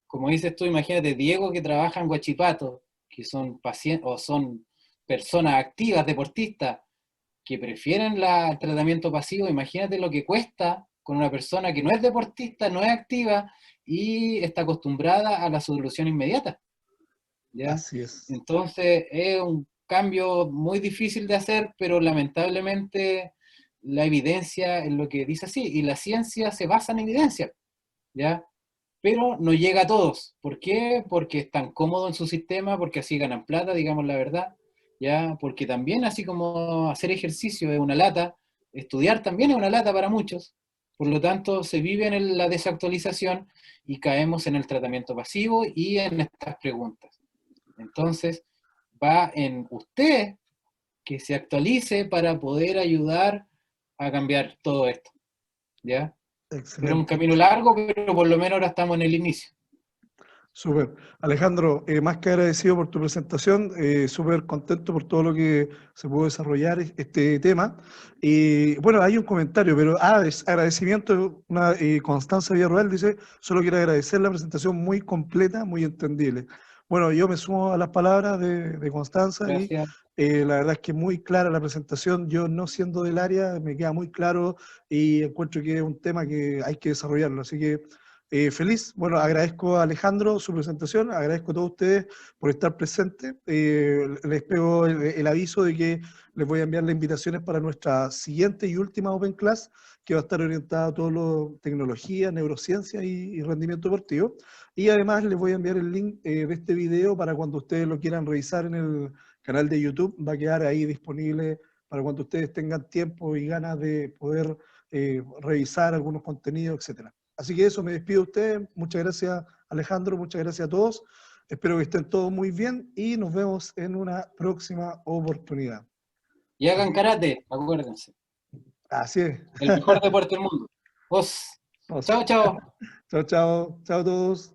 como dices tú, imagínate, Diego que trabaja en Huachipato, que son pacientes o son personas activas, deportistas, que prefieren el tratamiento pasivo, imagínate lo que cuesta con una persona que no es deportista, no es activa y está acostumbrada a la solución inmediata, ¿ya? Así es. Entonces es un cambio muy difícil de hacer, pero lamentablemente la evidencia es lo que dice así, y la ciencia se basa en evidencia, ¿ya? Pero no llega a todos. ¿Por qué? Porque están cómodos en su sistema, porque así ganan plata, digamos la verdad, ¿ya? Porque también, así como hacer ejercicio es una lata, estudiar también es una lata para muchos. Por lo tanto, se vive en la desactualización y caemos en el tratamiento pasivo y en estas preguntas. Entonces, va en usted que se actualice para poder ayudar a cambiar todo esto, ¿ya? Pero es un Excelente. camino largo, pero por lo menos ahora estamos en el inicio. Súper. Alejandro, más que agradecido por tu presentación, súper contento por todo lo que se pudo desarrollar este tema. Y bueno, hay un comentario, pero es agradecimiento, una Constanza Villarroel dice, solo quiero agradecer la presentación muy completa, muy entendible. Bueno, yo me sumo a las palabras de Constanza y Gracias. la verdad es que muy clara la presentación. Yo no siendo del área, me queda muy claro y encuentro que es un tema que hay que desarrollarlo. Así que feliz. Bueno, agradezco a Alejandro su presentación, agradezco a todos ustedes por estar presentes. Les pego el aviso de que les voy a enviar las invitaciones para nuestra siguiente y última Open Class, que va a estar orientada a todo lo tecnología, neurociencia y rendimiento deportivo. Y además les voy a enviar el link de este video para cuando ustedes lo quieran revisar en el canal de YouTube. Va a quedar ahí disponible para cuando ustedes tengan tiempo y ganas de poder revisar algunos contenidos, etcétera. Así que eso, me despido de ustedes. Muchas gracias, Alejandro. Muchas gracias a todos. Espero que estén todos muy bien y nos vemos en una próxima oportunidad. Y hagan karate, acuérdense. Así es. El mejor deporte del mundo. Vos. Vamos. Chao, chao. Chao, chao. Chao a todos.